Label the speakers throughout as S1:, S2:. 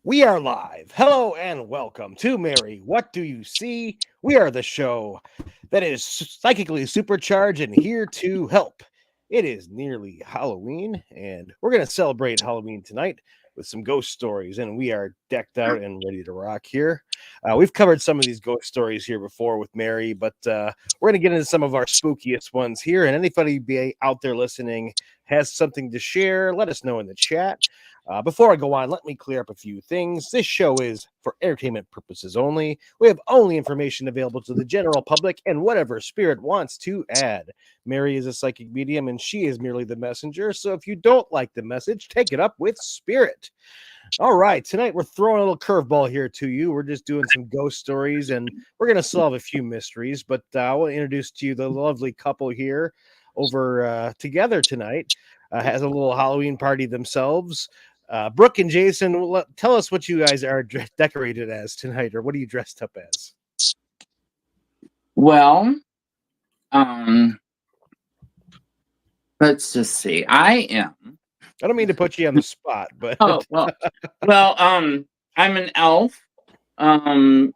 S1: We are live. Hello and welcome to Mary. What do you see? We are the show that is psychically supercharged and here to help. It is nearly Halloween, and we're going to celebrate Halloween tonight with some ghost stories. And we are decked out and ready to rock here. We've covered some of these ghost stories here before with Mary, but we're going to get into some of our spookiest ones here. And anybody be out there listening has something to share, let us know in the chat. Before I go on, let me clear up a few things. This show is for entertainment purposes only. We have only information available to the general public and whatever spirit wants to add. Mary is a psychic medium and she is merely the messenger. So if you don't like the message, take it up with spirit. All right, tonight we're throwing a little curveball here to you. We're just doing some ghost stories and we're going to solve a few mysteries. But I want to introduce to you the lovely couple here over together tonight. Has a little Halloween party themselves. Brooke and Jason, tell us what you guys are decorated as tonight, or what are you dressed up as?
S2: Well, let's just see. I
S1: don't mean to put you on the spot, but
S2: I'm an elf. An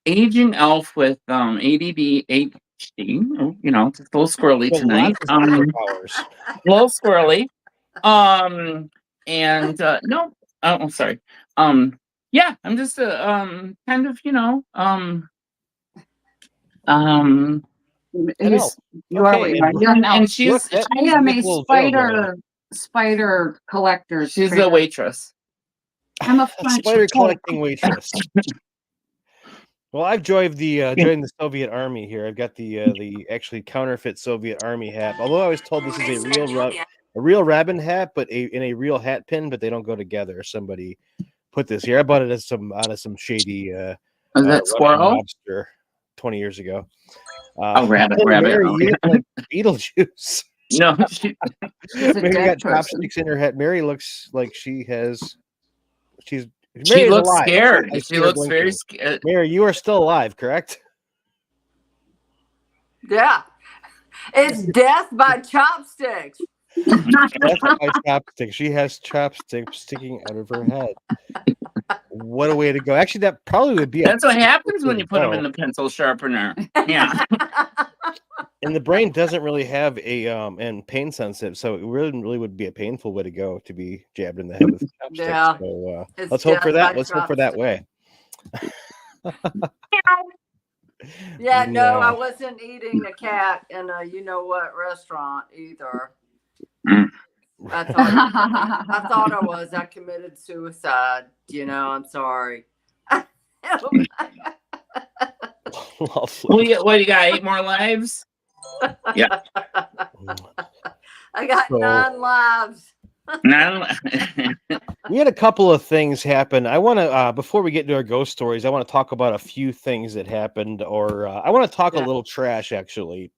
S2: aging elf with ADD, ADHD. Just a little squirrely tonight.
S1: Powers.
S2: A little squirrely. No. Oh, I'm sorry. Yeah, I'm just a kind of,
S3: You are what you are.
S2: and she's
S3: I am a spider collector.
S2: She's a waitress.
S3: I'm a
S1: spider collecting waitress. Well, I've joined the Soviet Army here. I've got the actually counterfeit Soviet Army hat. Although I was told this is a real rabbin hat, but in a real hat pin, but they don't go together. Somebody put this here. I bought it out of some shady
S2: squirrel
S1: lobster 20 years ago.
S2: Rabbit.
S1: Mary, you look like Beetlejuice.
S2: No,
S1: Mary got chopsticks in her head. Mary looks like she
S2: looks
S1: alive.
S2: scared. She looks very scared.
S1: Mary, you are still alive, correct?
S4: Yeah. It's death by chopsticks.
S1: Death by chopsticks. She has chopsticks sticking out of her head. What a way to go. Actually, that probably would be.
S2: That's what happens when you put them in the pencil sharpener. Yeah.
S1: And the brain doesn't really have and pain sensitive, so it really would be a painful way to go to be jabbed in the head with chopsticks.
S4: Yeah.
S1: So let's hope for that. Let's hope for that way.
S4: Yeah, no, I wasn't eating a cat in a you-know-what restaurant either. I thought I was. I committed suicide. I'm sorry.
S2: What do you got? 8 more lives? Yeah.
S4: I got 9 lives.
S1: We had a couple of things happen. I want to, before we get into our ghost stories, I want to talk about a few things that happened, or I want to talk a little trash, actually.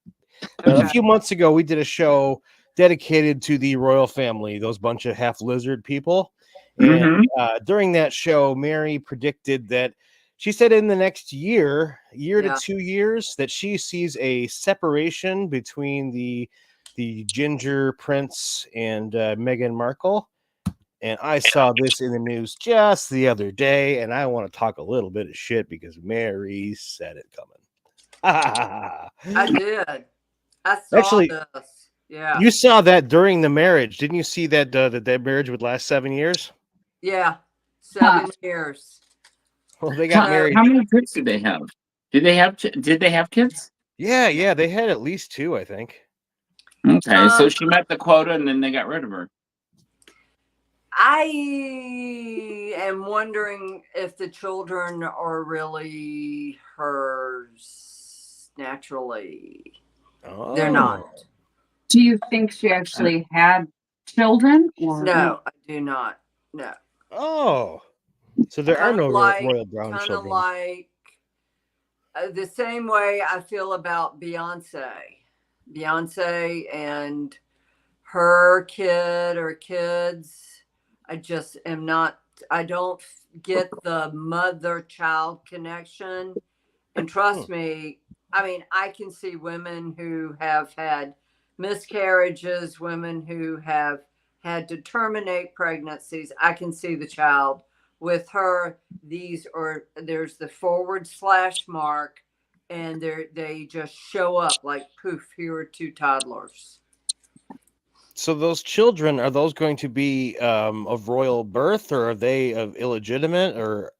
S1: A few months ago, we did a show dedicated to the royal family, those bunch of half lizard people. And during that show, Mary predicted that she said in the next year to 2 years, that she sees a separation between the Ginger Prince and Meghan Markle. And I saw this in the news just the other day, and I want to talk a little bit of shit because Mary said it coming.
S4: I did. I saw this. Yeah.
S1: You saw that during the marriage. Didn't you see that that marriage would last 7 years?
S4: Yeah. 7 years.
S1: Well, they got married.
S2: How many kids did they have? Did they have kids?
S1: Yeah, they had at least 2, I think.
S2: Okay, so she met the quota and then they got rid of her.
S4: I am wondering if the children are really hers naturally.
S1: Oh.
S4: They're not.
S3: Do you think she actually had children? Or
S4: no, I do not. No.
S1: Oh. So there are no royal brown children. Kind of
S4: like the same way I feel about Beyonce. Beyonce and her kid or kids. I just am not, I don't get the mother-child connection. And trust me, I mean, I can see women who have had miscarriages, women who have had to terminate pregnancies. I can see the child. With her, there's the / mark, and they just show up like poof, here are 2 toddlers.
S1: So those children, are those going to be of royal birth, or are they of illegitimate, or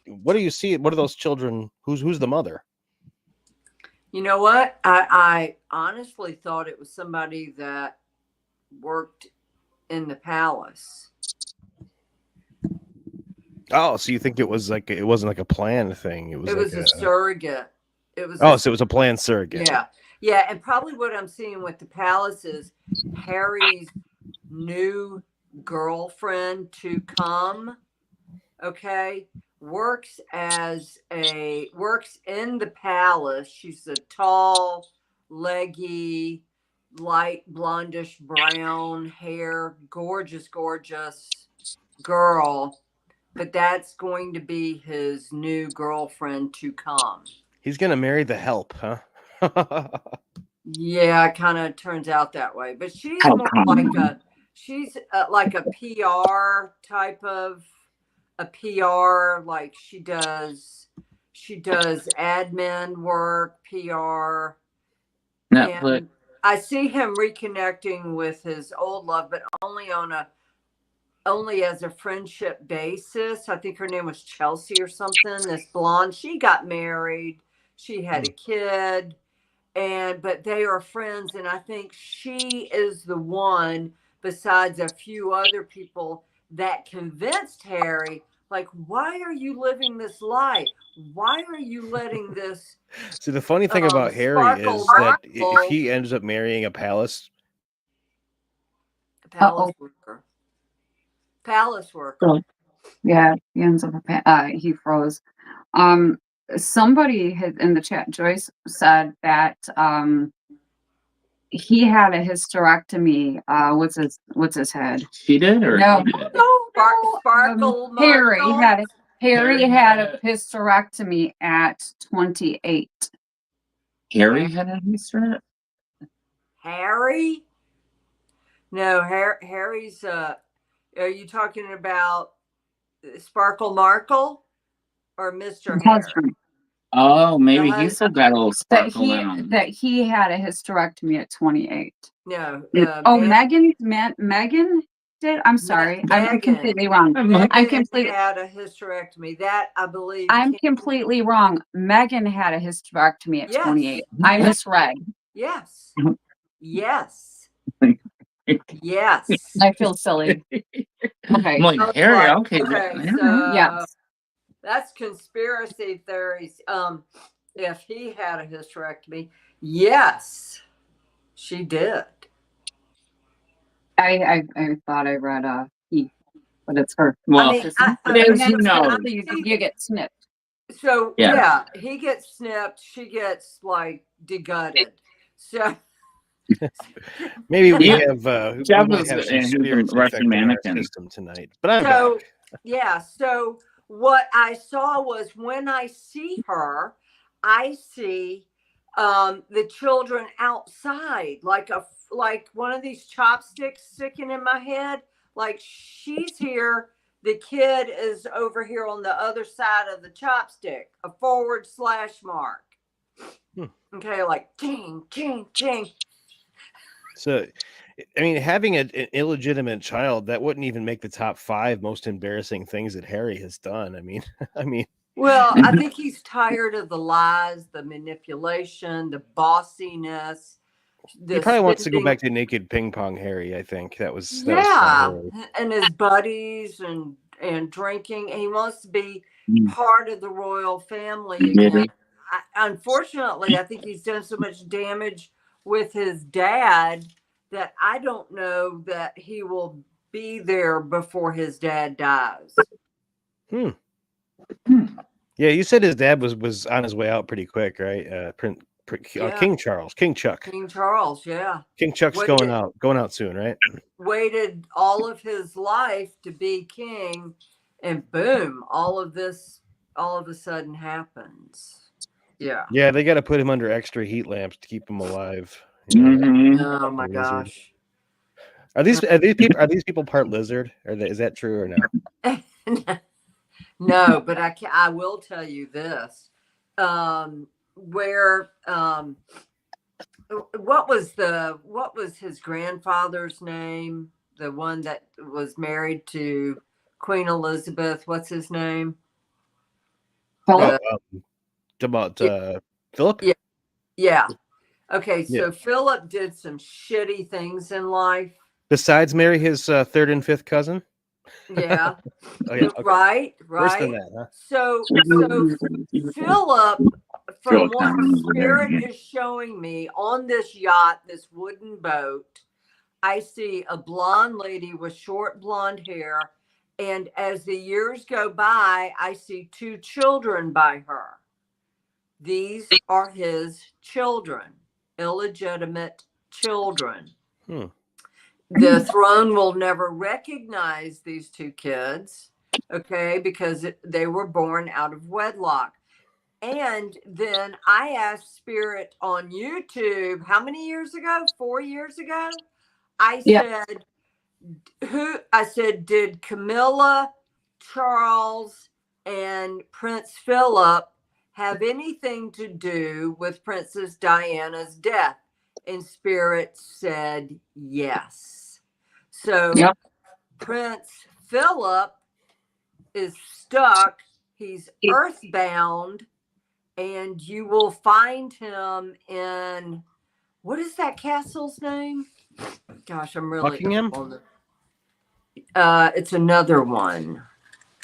S1: what do you see? What are those children? Who's the mother?
S4: You know what? I honestly thought it was somebody that worked in the palace.
S1: Oh, so you think it wasn't like a planned thing? It was
S4: a surrogate. It was
S1: so it was a planned surrogate.
S4: Yeah, and probably what I'm seeing with the palace is Harry's new girlfriend to come, okay, works in the palace. She's a tall, leggy, light blondish brown hair, gorgeous girl. But that's going to be his new girlfriend to come.
S1: He's gonna marry the help, huh?
S4: Yeah, it kind of turns out that way. But she's more like a PR type of a PR. Like she does admin work, PR.
S2: Netflix.
S4: And I see him reconnecting with his old love, but only as a friendship basis. I think her name was Chelsea or something. This blonde, she got married. She had a kid, but they are friends. And I think she is the one, besides a few other people, that convinced Harry, like, why are you living this life? Why are you letting this?
S1: See, the funny thing about Harry is that if he ends up marrying a palace
S4: worker. Palace worker.
S3: Yeah, he ends up he froze. Somebody had in the chat, Joyce said that he had a hysterectomy. What's his head?
S2: She did, or
S3: no?
S4: Sparkle.
S3: Harry had a hysterectomy at 28.
S2: Harry had a hysterectomy.
S4: Harry? No, Harry's. Are you talking about Sparkle Markle or Mr.
S3: Husband?
S2: Oh, maybe he still got a little sparkle
S3: that he had a hysterectomy at 28.
S4: No.
S3: Megan did. I'm sorry. I'm completely wrong.
S4: I'm completely had a hysterectomy. That I believe.
S3: I'm completely wrong. Megan had a hysterectomy at 28. I misread.
S4: Yes. Yes. Yes.
S3: I feel silly. Okay.
S2: I'm like, Harry, okay.
S4: So
S3: yes.
S4: That's conspiracy theories. If he had a hysterectomy, yes, she did.
S3: I thought I read he, but it's her.
S2: Well,
S3: you get snipped.
S4: So yeah, he gets snipped. She gets like degutted. So
S1: maybe we have
S2: Jeff
S1: we might have some spirits
S2: Russian
S1: infecting our
S2: mannequin
S1: system tonight. But I'm back.
S4: So what I saw was when I see her, I see the children outside, like one of these chopsticks sticking in my head. Like she's here, the kid is over here on the other side of the chopstick, a / mark. Okay, like ching, ching, ching.
S1: So, I mean, having an illegitimate child, that wouldn't even make the top 5 most embarrassing things that Harry has done. I mean.
S4: Well, I think he's tired of the lies, the manipulation, the bossiness.
S1: He probably wants to go back to naked ping pong Harry. I think that was
S4: and his buddies and drinking. He wants to be part of the royal family again. Unfortunately, I think he's done so much damage with his dad that I don't know that he will be there before his dad dies.
S1: Yeah, you said his dad was on his way out pretty quick, right? King Charles, King Chuck.
S4: King Charles, yeah.
S1: King Chuck's going out soon, right?
S4: Waited all of his life to be king, and boom, all of a sudden happens. Yeah.
S1: Yeah, they got to put him under extra heat lamps to keep him alive.
S4: Oh my gosh.
S1: Are these people part lizard? Is that true or no?
S4: No, but I will tell you this. Where what was his grandfather's name? The one that was married to Queen Elizabeth. What's his name?
S3: Philip?
S1: About
S4: Yeah.
S1: Philip?
S4: Yeah. Yeah. Okay,
S1: Yeah.
S4: so Philip did some shitty things in life.
S1: Besides marry his third and fifth cousin?
S4: Yeah.
S1: Oh yeah, okay.
S4: Right,
S1: Worse than
S4: right.
S1: that, huh?
S4: So Philip, from what Spirit is showing me on this yacht, this wooden boat, I see a blonde lady with short blonde hair. And as the years go by, I see 2 children by her. These are his children, illegitimate children.
S1: Hmm.
S4: The throne will never recognize these 2 kids, okay, because they were born out of wedlock. And then I asked Spirit on YouTube, how many years ago? 4 years ago? I said, did Camilla, Charles, and Prince Philip have anything to do with Princess Diana's death? And Spirit said yes. So
S2: Yep.
S4: Prince Philip is stuck. He's earthbound, and you will find him in, what is that castle's name? Gosh, I'm really
S1: Buckingham?
S4: It's another one.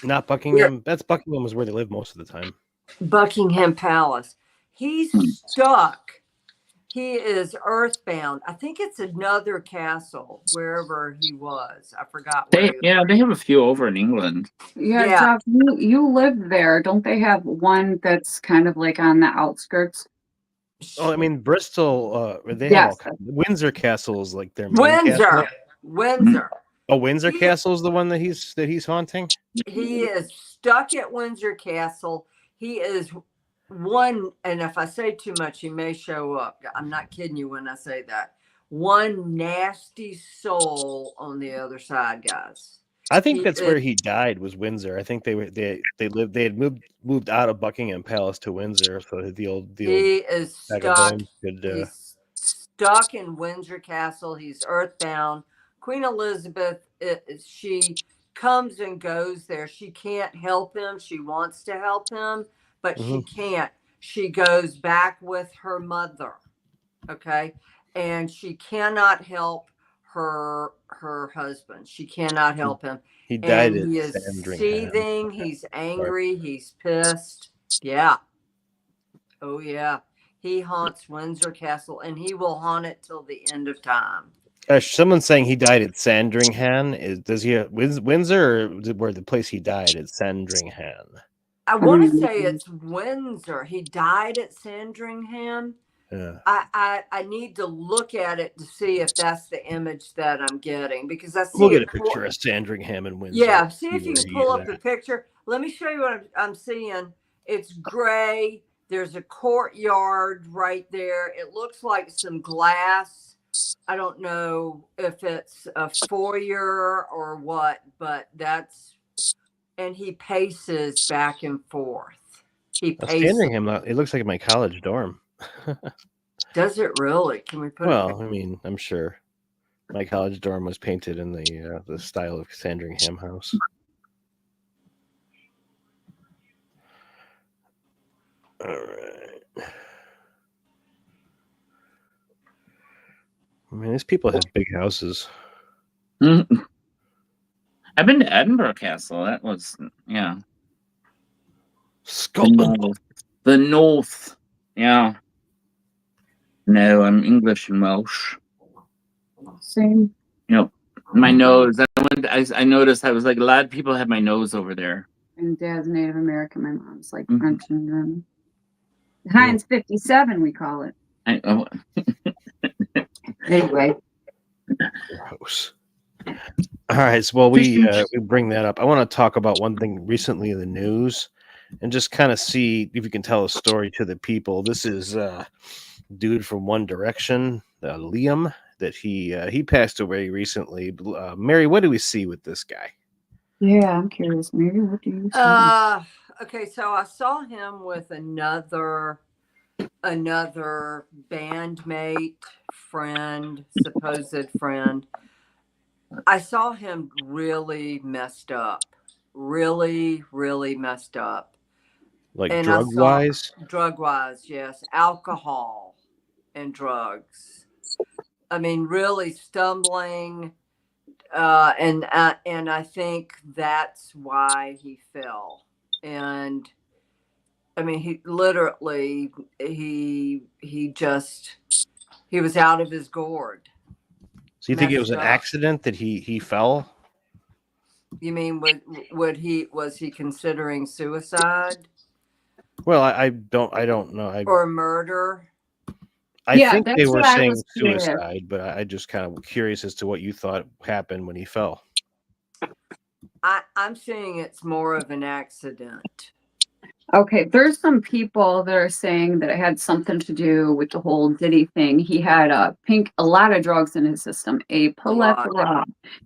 S1: Not Buckingham. That's Buckingham was where they live most of the time.
S4: Buckingham Palace. He's stuck. He is earthbound. I think it's another castle wherever he was. I forgot where.
S2: They have a few over in England.
S3: Yeah,
S4: Yeah.
S3: Jeff, you live there. Don't they have one that's kind of like on the outskirts?
S1: Oh, I mean Bristol. They have
S3: Yes.
S1: all kinds. Windsor Castle is like their main
S4: Windsor.
S1: castle.
S4: Windsor.
S1: Oh, Windsor Castle is the one that he's haunting.
S4: He is stuck at Windsor Castle. He is one, and if I say too much, he may show up. I'm not kidding you when I say that. One nasty soul on the other side, guys.
S1: I think that's where he died, was Windsor. I think they had moved out of Buckingham Palace to Windsor, so
S4: He is stuck.
S1: could,
S4: He's stuck in Windsor Castle. He's earthbound. Queen Elizabeth, she comes and goes there. She can't help him. She wants to help him, but she can't. She goes back with her mother, okay? And she cannot help her husband. She cannot help him.
S1: He died.
S4: And he is seething. He's angry. He's pissed. Yeah. Oh yeah. He haunts Windsor Castle, and he will haunt it till the end of time.
S1: Someone's saying he died at Sandringham. Does he Windsor, or where the place he died at Sandringham?
S4: I want to say it's Windsor. He died at Sandringham.
S1: Yeah.
S4: I need to look at it to see if that's the image that I'm getting, because I see.
S1: We'll get a picture of Sandringham and Windsor.
S4: Yeah, see if you can pull up the picture. Let me show you what I'm seeing. It's gray. There's a courtyard right there. It looks like some glass. I don't know if it's a foyer or what, but that's, and he paces back and forth. He paces.
S1: Sandringham, it looks like my college dorm.
S4: Does it really? Can we put?
S1: Well, I mean, I'm sure my college dorm was painted in the style of Sandringham House. All right. I mean, these people have big houses.
S2: I've been to Edinburgh Castle. That was, yeah.
S1: Scotland.
S2: The North. Yeah. No, I'm English and Welsh.
S3: Same.
S2: Yep. My nose. I noticed I was like, a lot of people have my nose over there.
S3: And Dad's Native American. My mom's like French and German. Heinz 57, we call it. Anyway.
S1: Gross. All right. So, well, we bring that up. I want to talk about one thing recently in the news and just kind of see if you can tell a story to the people. This is dude from One Direction, Liam. that he passed away recently. Mary, what do we see with this guy?
S3: Yeah, I'm curious. Maybe what do you see?
S4: Okay, so I saw him with another bandmate, friend, supposed friend. I saw him really messed up. Really, really messed up.
S1: Like
S4: And I
S1: drug
S4: saw
S1: wise?
S4: drug wise, yes, alcohol and drugs. I mean, really stumbling, and I think that's why he fell. And I mean, he literally he just he was out of his gourd.
S1: So you think it was
S4: Messed
S1: an
S4: up.
S1: accident that he fell?
S4: You mean was he considering suicide
S1: Well, I don't know.
S4: or murder?
S1: I
S3: Yeah,
S1: think they
S3: that's
S1: were
S3: what I
S1: saying
S3: was curious.
S1: suicide, but I just kind of curious as to what you thought happened when he fell.
S4: I'm saying it's more of an accident.
S3: Okay, there's some people that are saying that it had something to do with the whole Diddy thing. He had a lot of drugs in his system, a plethora,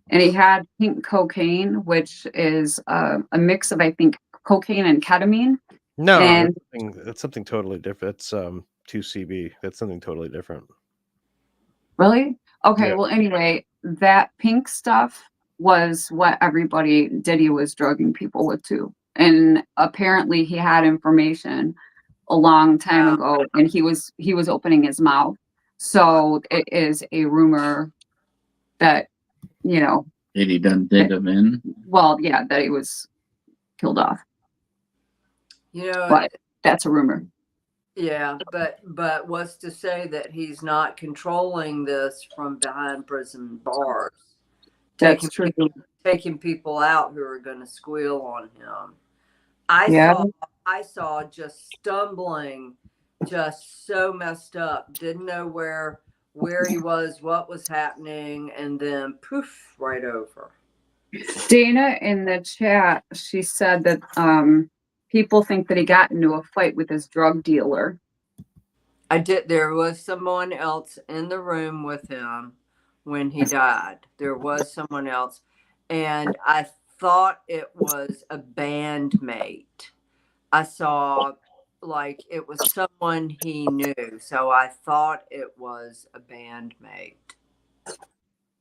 S3: and he had pink cocaine, which is a mix of, I think, cocaine and ketamine.
S1: No,
S3: And
S1: that's something totally different. It's 2CB. That's something totally different.
S3: really? Okay,
S1: Yeah.
S3: well, anyway, that pink stuff was what Diddy was drugging people with too. And apparently he had information a long time
S4: Wow.
S3: ago, and he was opening his mouth. So it is a rumor that,
S2: Did he done dig him in?
S3: well, yeah, that he was killed off. But that's a rumor.
S4: Yeah, but what's to say that he's not controlling this from behind prison bars?
S3: That's true.
S4: Taking people out who are going to squeal on him. I saw just stumbling, just so messed up. Didn't know where he was, what was happening, and then poof, right over.
S3: Dana in the chat, she said that people think that he got into a fight with his drug dealer.
S4: There was someone else in the room with him when he died. There was someone else, and I thought it was a bandmate. I saw like it was someone he knew, so I thought it was a bandmate.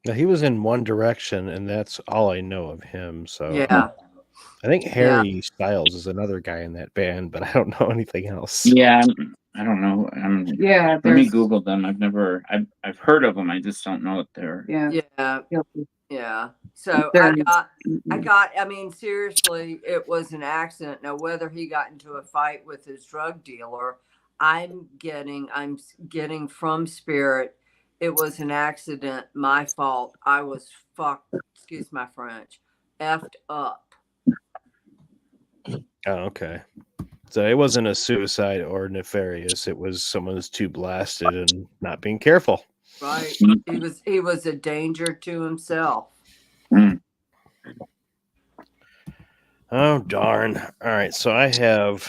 S1: Now, he was in One Direction, and that's all I know of him. So
S4: Yeah.
S1: I think Harry Styles is another guy in that band, but I don't know anything else.
S2: Yeah, I don't know.
S3: Yeah,
S2: let me Google them. I've heard of them. I just don't know what they're.
S4: Yeah. So I mean, seriously, it was an accident. Now, whether he got into a fight with his drug dealer, I'm getting from spirit, it was an accident. My fault. I was fucked. Excuse my French. Effed up.
S1: Oh, okay. So it wasn't a suicide or nefarious. It was someone who's too blasted and not being careful.
S4: Right. He was a danger to himself.
S1: Oh, darn. All right. So I don't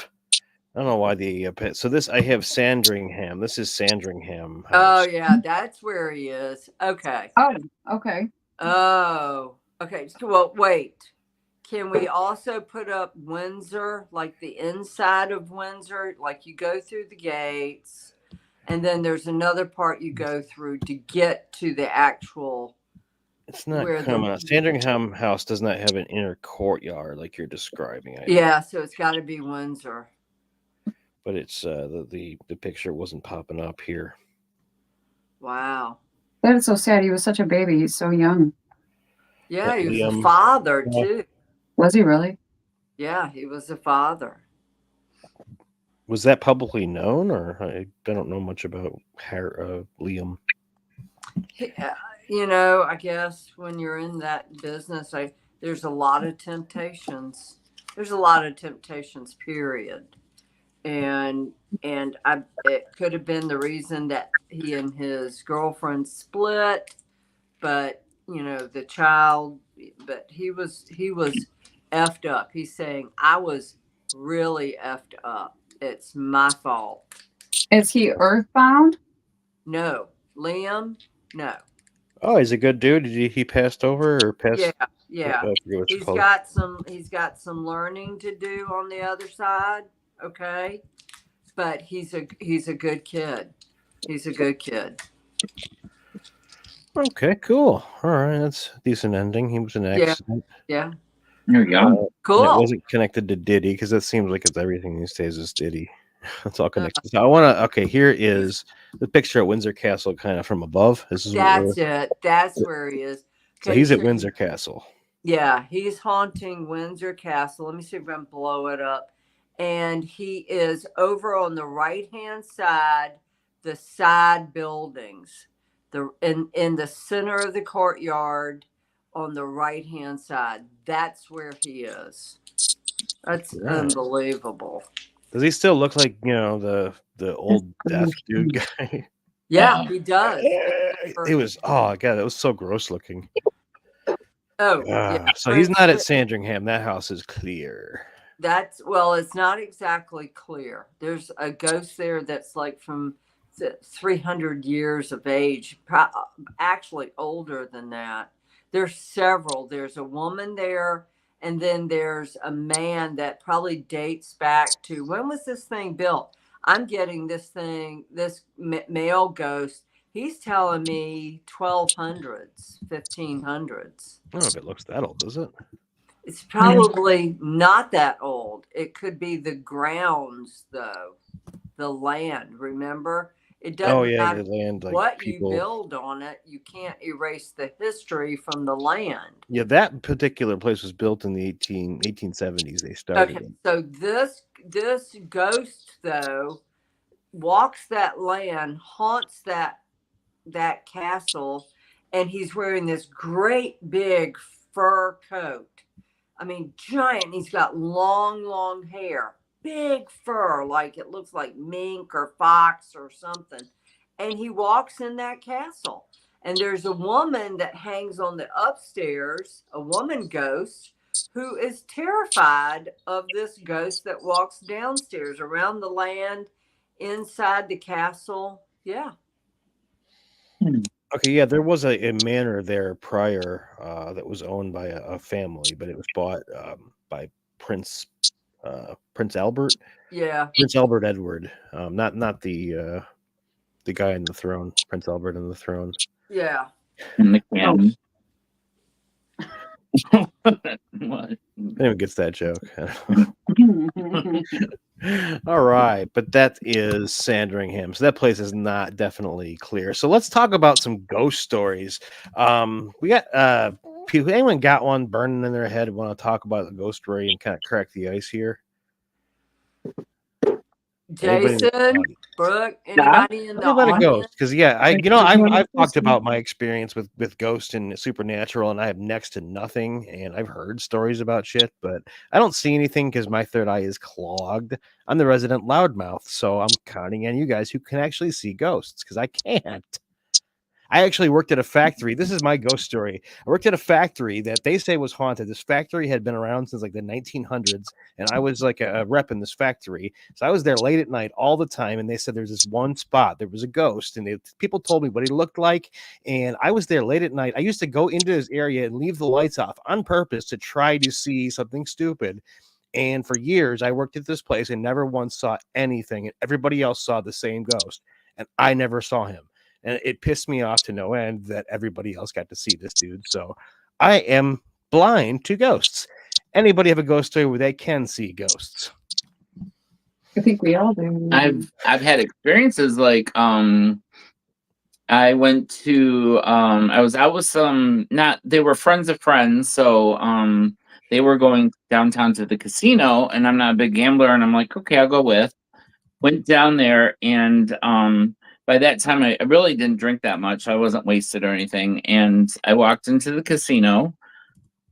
S1: know why I have Sandringham. This is Sandringham House.
S4: Oh, yeah. That's where he is. Okay.
S3: Oh, okay.
S4: Oh, okay. So, well, wait. Can we also put up Windsor, like the inside of Windsor? Like you go through the gates, and then there's another part you go through to get to the actual.
S1: It's not coming out. Sandringham House does not have an inner courtyard like you're describing.
S4: Yeah, so it's got to be Windsor.
S1: But it's the picture wasn't popping up here.
S4: Wow.
S3: That is so sad. He was such a baby. He's so young.
S4: Yeah, he was a father too.
S3: Was he really?
S4: Yeah, he was a father.
S1: Was that publicly known, or I don't know much about Liam?
S4: I guess when you're in that business, there's a lot of temptations. There's a lot of temptations, period. And it could have been the reason that he and his girlfriend split, but the child, but he was effed up. He's saying, I was really effed up. It's my fault.
S3: Is he earthbound?
S4: No. Liam? No.
S1: Oh, he's a good dude. He passed over or passed?
S4: Yeah,
S1: I
S4: yeah.
S1: forget what it's
S4: He's
S1: called.
S4: got some learning to do on the other side. Okay, but he's a good kid. He's a good kid.
S1: Okay, cool. All right, that's a decent ending. He was an
S4: Yeah,
S1: accident.
S4: yeah.
S2: There you go.
S1: And it
S4: Cool.
S1: wasn't connected to Diddy because it seems like it's everything these days is Diddy. It's all connected. So I want to. Okay, here is the picture at Windsor Castle, kind of from above. This is what we're.
S4: That's it. That's where he is.
S1: So
S4: Okay,
S1: he's at
S4: so
S1: Windsor Castle.
S4: yeah, he's haunting Windsor Castle. Let me see if I can blow it up. And he is over on the right hand side, the side buildings, in the center of the courtyard on the right hand side. That's where he is. That's
S1: Right.
S4: unbelievable.
S1: Does he still look like the old deaf dude guy?
S4: Yeah, he does.
S1: It was oh god, that was so gross looking.
S4: Oh, yeah.
S1: So he's not at Sandringham. That house is clear.
S4: Well, it's not exactly clear. There's a ghost there that's like from 300 years of age, actually older than that. There's several. There's a woman there, and then there's a man that probably dates back to when was this thing built? I'm getting this male ghost. He's telling me 1200s, 1500s.
S1: I don't know if it looks that old, does it?
S4: It's probably not that old. It could be the grounds, though, the land. Remember, it doesn't
S1: Oh yeah,
S4: matter
S1: the land, like
S4: what
S1: people.
S4: you build on it. You can't erase the history from the land.
S1: Yeah, that particular place was built in the 1870s. They started
S4: Okay,
S1: it.
S4: so this ghost though walks that land, haunts that castle, and he's wearing this great big fur coat. I mean, giant. He's got long hair, big fur, like it looks like mink or fox or something. And he walks in that castle. And there's a woman that hangs on the upstairs, a woman ghost, who is terrified of this ghost that walks downstairs around the land inside the castle. Yeah.
S1: Okay, yeah, there was a manor there prior that was owned by a family, but it was bought by Prince Albert.
S4: Yeah.
S1: Prince Albert Edward, not the guy in the throne, Prince Albert in the throne.
S4: Yeah.
S2: In the cannon. What?
S1: Anyone gets that joke? All right, but that is Sandringham, so that place is not definitely clear. So let's talk about some ghost stories. We got people. Anyone got one burning in their head? Want to talk about the ghost story and kind of crack the ice here?
S4: Jason, Brooke, anybody in the
S1: Tell me about a
S4: audience?
S1: ghost, because yeah, I've talked about my experience with ghosts and supernatural, and I have next to nothing, and I've heard stories about shit, but I don't see anything because my third eye is clogged. I'm the resident loudmouth, so I'm counting on you guys who can actually see ghosts because I can't. I actually worked at a factory. This is my ghost story. I worked at a factory that they say was haunted. This factory had been around since like the 1900s, and I was like a rep in this factory. So I was there late at night all the time, and they said there's this one spot. There was a ghost, and people told me what he looked like, and I was there late at night. I used to go into this area and leave the lights off on purpose to try to see something stupid. And for years, I worked at this place and never once saw anything, and everybody else saw the same ghost, and I never saw him. And it pissed me off to no end that everybody else got to see this dude. So I am blind to ghosts. Anybody have a ghost story where they can see ghosts?
S3: I think we all do.
S2: I've had experiences like I went to I was out with some they were friends of friends, so they were going downtown to the casino, and I'm not a big gambler, and I'm like, okay, I'll go with. Went down there, and by that time I really didn't drink that much. I wasn't wasted or anything. And I walked into the casino,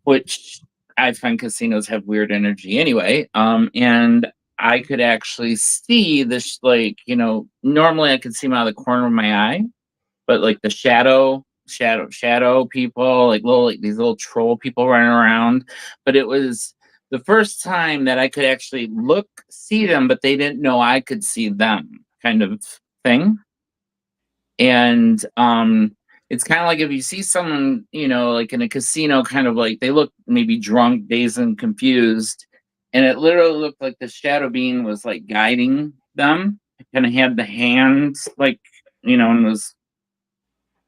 S2: which I find casinos have weird energy anyway. And I could actually see this, like, normally I could see them out of the corner of my eye, but like the shadow people, like these little troll people running around. But it was the first time that I could actually see them, but they didn't know I could see them, kind of thing. And it's kind of like if you see someone, like in a casino, kind of like they look maybe drunk, dazed, and confused. And it literally looked like the shadow being was like guiding them. It kind of had the hands, like,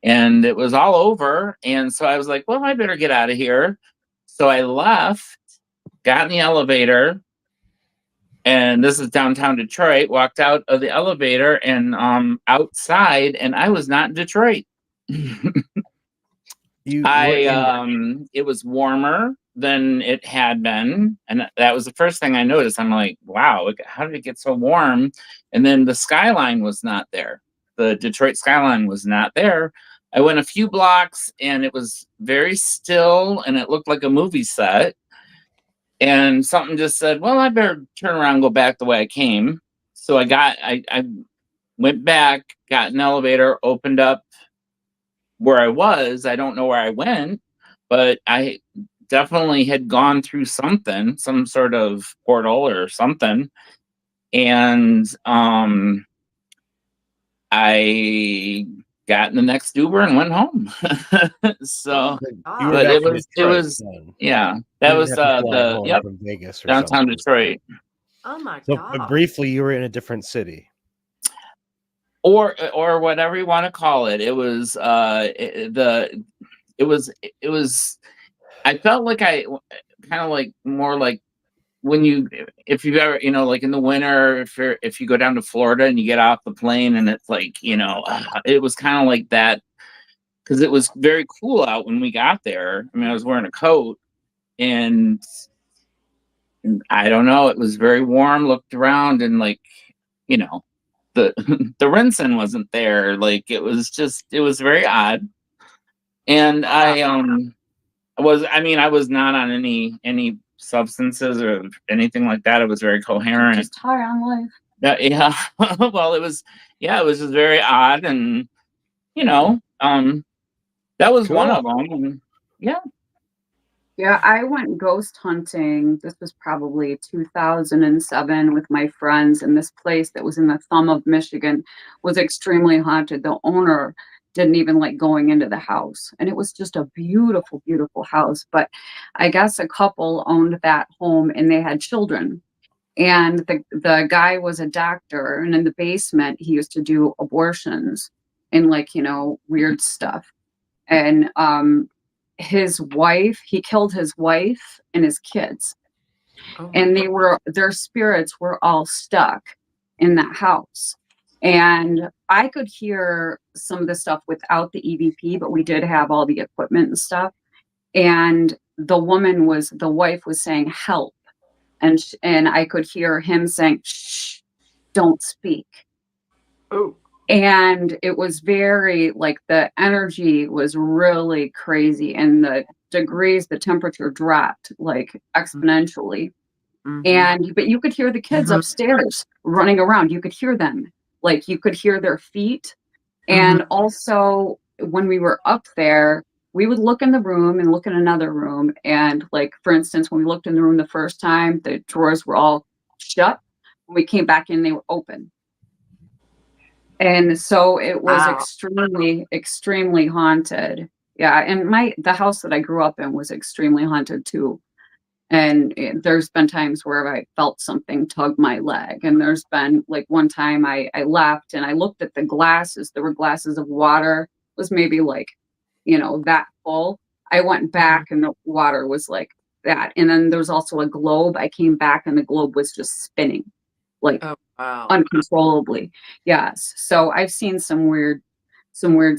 S2: and it was all over. And so I was like, well, I better get out of here. So I left, got in the elevator, and this is downtown Detroit, walked out of the elevator and outside, and I was not in Detroit. It was warmer than it had been, and that was the first thing I noticed. I'm like, wow, how did it get so warm? And then the skyline was not there. The Detroit skyline was not there. I went a few blocks and it was very still and it looked like a movie set. And something just said, well, I better turn around and go back the way I came. So I went back, got an elevator, opened up where I was. I don't know where I went, but I definitely had gone through something, some sort of portal or something. And I got in the next Uber and went home. So, but it was, yeah, that was
S1: from Vegas or
S2: downtown
S1: something.
S2: Detroit.
S4: Oh my
S1: So
S4: God.
S1: briefly, you were in a different city.
S2: Or whatever you want to call it. It was it was I felt like I kind of like more like when if you've ever, like in the winter, if you go down to Florida and you get off the plane and it's like, it was kind of like that, because it was very cool out when we got there. I mean, I was wearing a coat and I don't know, it was very warm, looked around and like, the the rinsing wasn't there. Like it was very odd. And I was not on any substances or anything like that. It was very coherent.
S3: Just high on life.
S2: Yeah. Well, it was just very odd, and that was one of them. And, yeah.
S3: Yeah, I went ghost hunting. This was probably 2007 with my friends, and this place that was in the thumb of Michigan was extremely haunted. The owner didn't even like going into the house, and it was just a beautiful, beautiful house. But I guess a couple owned that home and they had children. And the guy was a doctor, and in the basement he used to do abortions and like, weird stuff. And he killed his wife and his kids. And their spirits were all stuck in that house. And I could hear some of the stuff without the EVP, but we did have all the equipment and stuff. And the wife was saying help. And I could hear him saying, shh, don't speak.
S4: Oh.
S3: And it was very like the energy was really crazy, and the temperature dropped like exponentially. Mm-hmm. But you could hear the kids upstairs running around. You could hear them, like you could hear their feet. And also when we were up there, we would look in the room and look in another room. And like, for instance, when we looked in the room the first time, the drawers were all shut. When we came back in, they were open. And so it was extremely, extremely haunted. Yeah. And the house that I grew up in was extremely haunted too. And there's been times where I felt something tug my leg. And there's been like one time I left and I looked at the glasses. There were glasses of water. It was maybe like, that full. I went back and the water was like that. And then there was also a globe. I came back and the globe was just spinning. Like uncontrollably. Yes. So I've seen some weird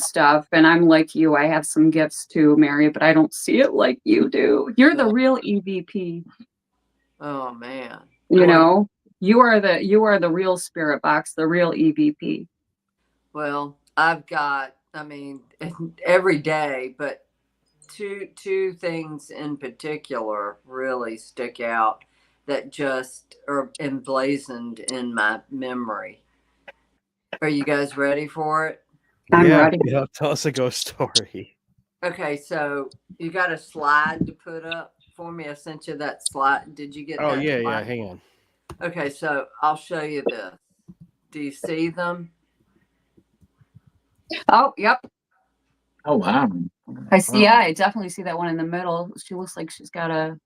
S3: stuff, and I'm like you. I have some gifts too, Mary, but I don't see it like you do. You're the real EVP.
S4: Oh man.
S3: You are the real spirit box, the real EVP.
S4: Well, I've got, every day, but two things in particular really stick out that just are emblazoned in my memory. Are you guys ready for it?
S3: I'm ready.
S1: Tell us a ghost story.
S4: Okay, so you got a slide to put up for me. I sent you that slide. Did you get that?
S1: Oh, yeah,
S4: slide?
S1: yeah. Hang on.
S4: Okay, so I'll show you this. Do you see them?
S3: Oh, yep.
S2: Oh wow.
S3: I see. Yeah, I definitely see that one in the middle. She looks like she's got a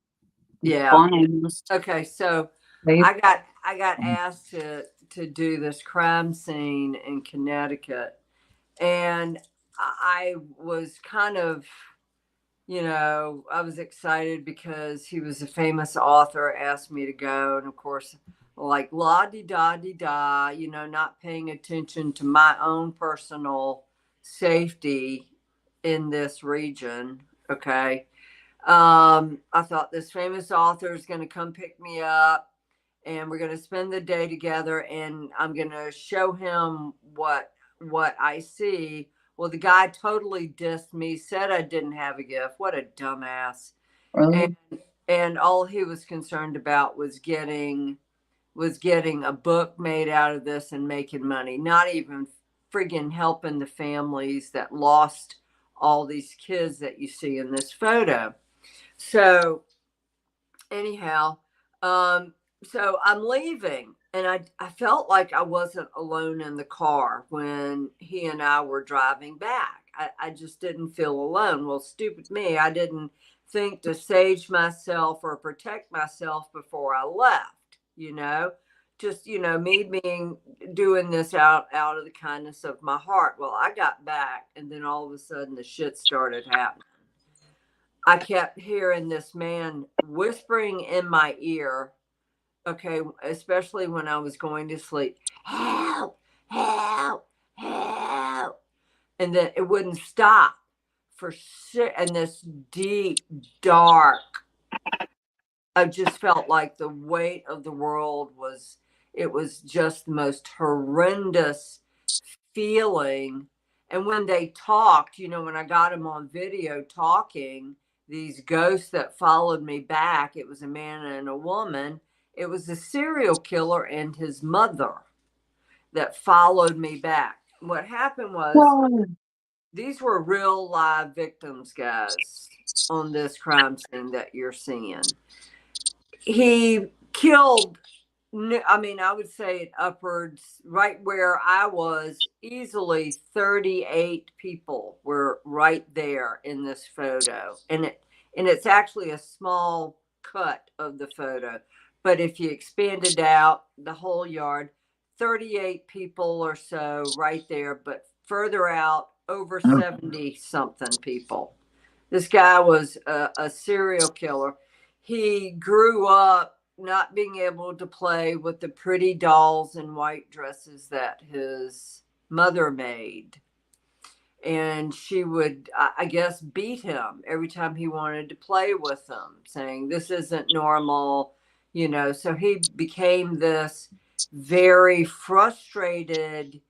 S4: Yeah.
S3: bind.
S4: Okay, so
S3: Babe.
S4: I got asked to do this crime scene in Connecticut, and I was kind of, you know, I was excited because he was a famous author, asked me to go, and of course, like la di da di da, you know, not paying attention to my own personal safety in this region. Okay. I thought this famous author is going to come pick me up and we're going to spend the day together and I'm going to show him what I see. Well, the guy totally dissed me, said I didn't have a gift. What a dumbass.
S3: Really?
S4: And all he was concerned about was getting a book made out of this and making money, not even friggin' helping the families that lost all these kids that you see in this photo. So anyhow, so I'm leaving and I felt like I wasn't alone in the car when he and I were driving back. I just didn't feel alone. Well, stupid me, I didn't think to sage myself or protect myself before I left, you know. Just, you know, me being doing this out of the kindness of my heart. Well, I got back and then all of a sudden the shit started happening. I kept hearing this man whispering in my ear, okay, especially when I was going to sleep, help, help, help. And then it wouldn't stop for shit. And this deep, dark, I just felt like the weight of the world it was just the most horrendous feeling. And when they talked, you know, when I got them on video talking, these ghosts that followed me back, it was a man and a woman. It was a serial killer and his mother that followed me back. What happened was these were real live victims, guys, on this crime scene that you're seeing. He killed, I mean, I would say it upwards, right where I was, easily 38 people were right there in this photo. And it's actually a small cut of the photo. But if you expand it out, the whole yard, 38 people or so right there, but further out, over 70 something people. This guy was a serial killer. He grew up not being able to play with the pretty dolls and white dresses that his mother made. And she would, I guess, beat him every time he wanted to play with them, saying, this isn't normal, you know. So he became this very frustrated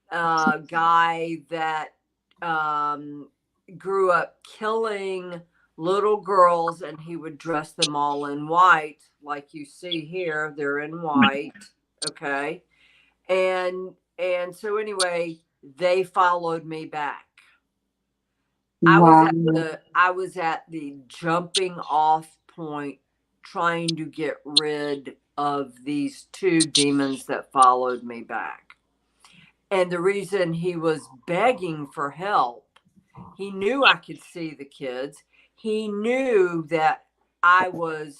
S4: guy that grew up killing little girls, and he would dress them all in white, like you see here. They're in white, okay. And so anyway, they followed me back.
S3: Wow.
S4: I was at the jumping off point, trying to get rid of these two demons that followed me back. And the reason he was begging for help, he knew I could see the kids. He knew that I was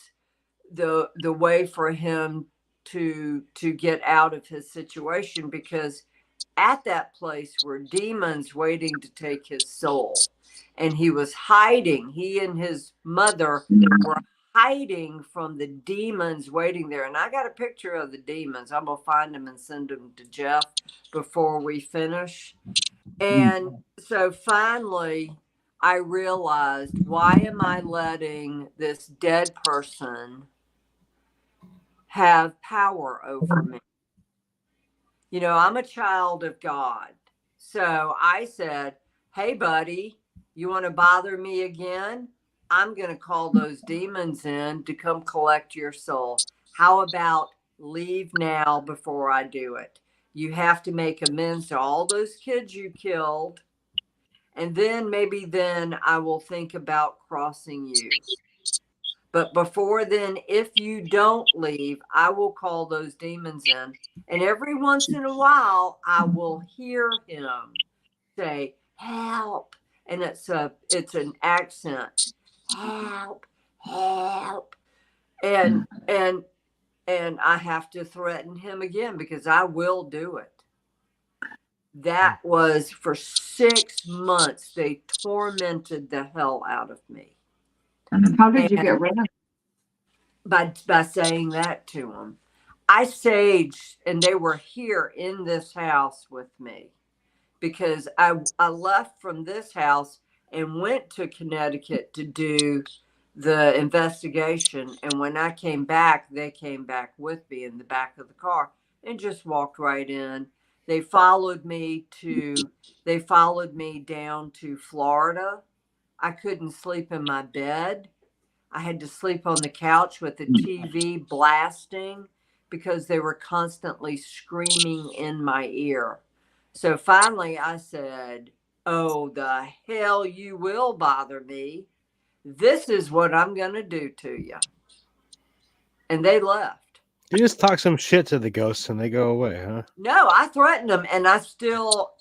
S4: the way for him to get out of his situation, because at that place were demons waiting to take his soul. And he was hiding. He and his mother were hiding from the demons waiting there. And I got a picture of the demons. I'm going to find them and send them to Jeff before we finish. And so finally, I realized, why am I letting this dead person have power over me? You know, I'm a child of God. So I said, hey, buddy, you want to bother me again? I'm going to call those demons in to come collect your soul. How about leave now before I do it? You have to make amends to all those kids you killed. And then maybe then I will think about crossing you. But before then, if you don't leave, I will call those demons in. And every once in a while, I will hear him say, help. And it's an accent. Help, help. And I have to threaten him again because I will do it. That was for 6 months. They tormented the hell out of me.
S3: How did you get rid of it?
S4: By saying that to them. I saged, and they were here in this house with me because I left from this house and went to Connecticut to do the investigation. And when I came back, they came back with me in the back of the car and just walked right in. They followed me down to Florida. I couldn't sleep in my bed. I had to sleep on the couch with the TV blasting because they were constantly screaming in my ear. So finally I said, "Oh, the hell you will bother me. This is what I'm going to do to you." And they left.
S1: You just talk some shit to the ghosts and they go away, huh?
S4: No, I threatened them, and I still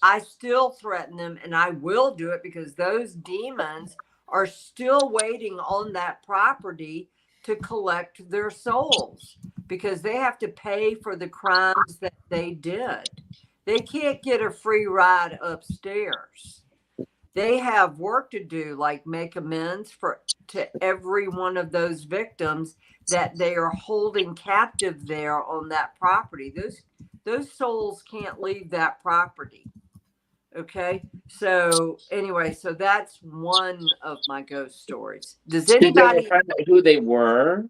S4: threaten them, and I will do it because those demons are still waiting on that property to collect their souls because they have to pay for the crimes that they did. They can't get a free ride upstairs. They have work to do, like make amends to every one of those victims that they are holding captive there on that property. Those souls can't leave that property. Okay. So anyway, so that's one of my ghost stories. Does
S2: Did you ever
S4: anybody?
S2: find out who they were?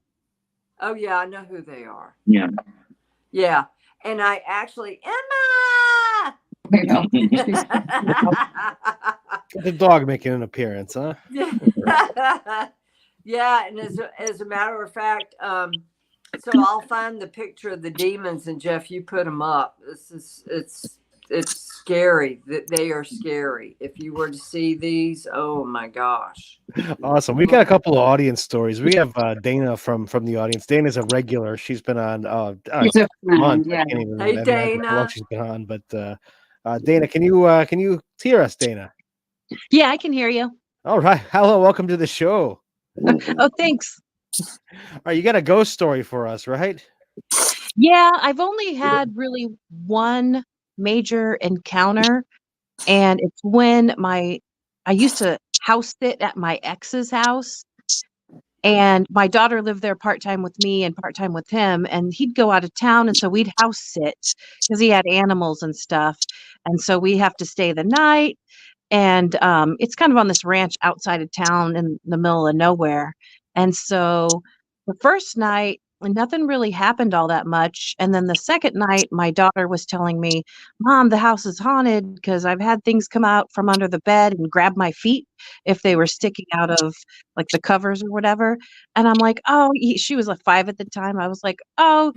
S4: Oh yeah, I know who they are.
S2: Yeah.
S4: Yeah. And I actually, Emma.
S3: I know.
S1: The dog making an appearance, huh?
S4: Yeah, and as a matter of fact, so I'll find the picture of the demons, and Jeff, you put them up. It's scary. They are scary. If you were to see these, oh my gosh!
S1: Awesome. We've got a couple of audience stories. We have Dana from the audience. Dana's a regular. She's been on
S3: He's a
S1: months.
S3: friend, yeah.
S1: I can't even
S4: Hey,
S1: imagine how long
S4: Dana.
S1: she's been on. But Dana, can you hear us, Dana?
S5: Yeah, I can hear you.
S1: All right. Hello, welcome to the show.
S5: Oh, thanks.
S1: All right, you got a ghost story for us, right?
S5: Yeah, I've only had really one major encounter, and it's when I used to house sit at my ex's house, and my daughter lived there part-time with me and part-time with him, and he'd go out of town, and so we'd house sit because he had animals and stuff, and so we have to stay the night. And it's kind of on this ranch outside of town in the middle of nowhere. And so the first night, nothing really happened all that much. And then the second night, my daughter was telling me, "Mom, the house is haunted because I've had things come out from under the bed and grab my feet if they were sticking out of like the covers or whatever." And I'm like, "Oh," she was like 5 at the time. I was like, "Oh,"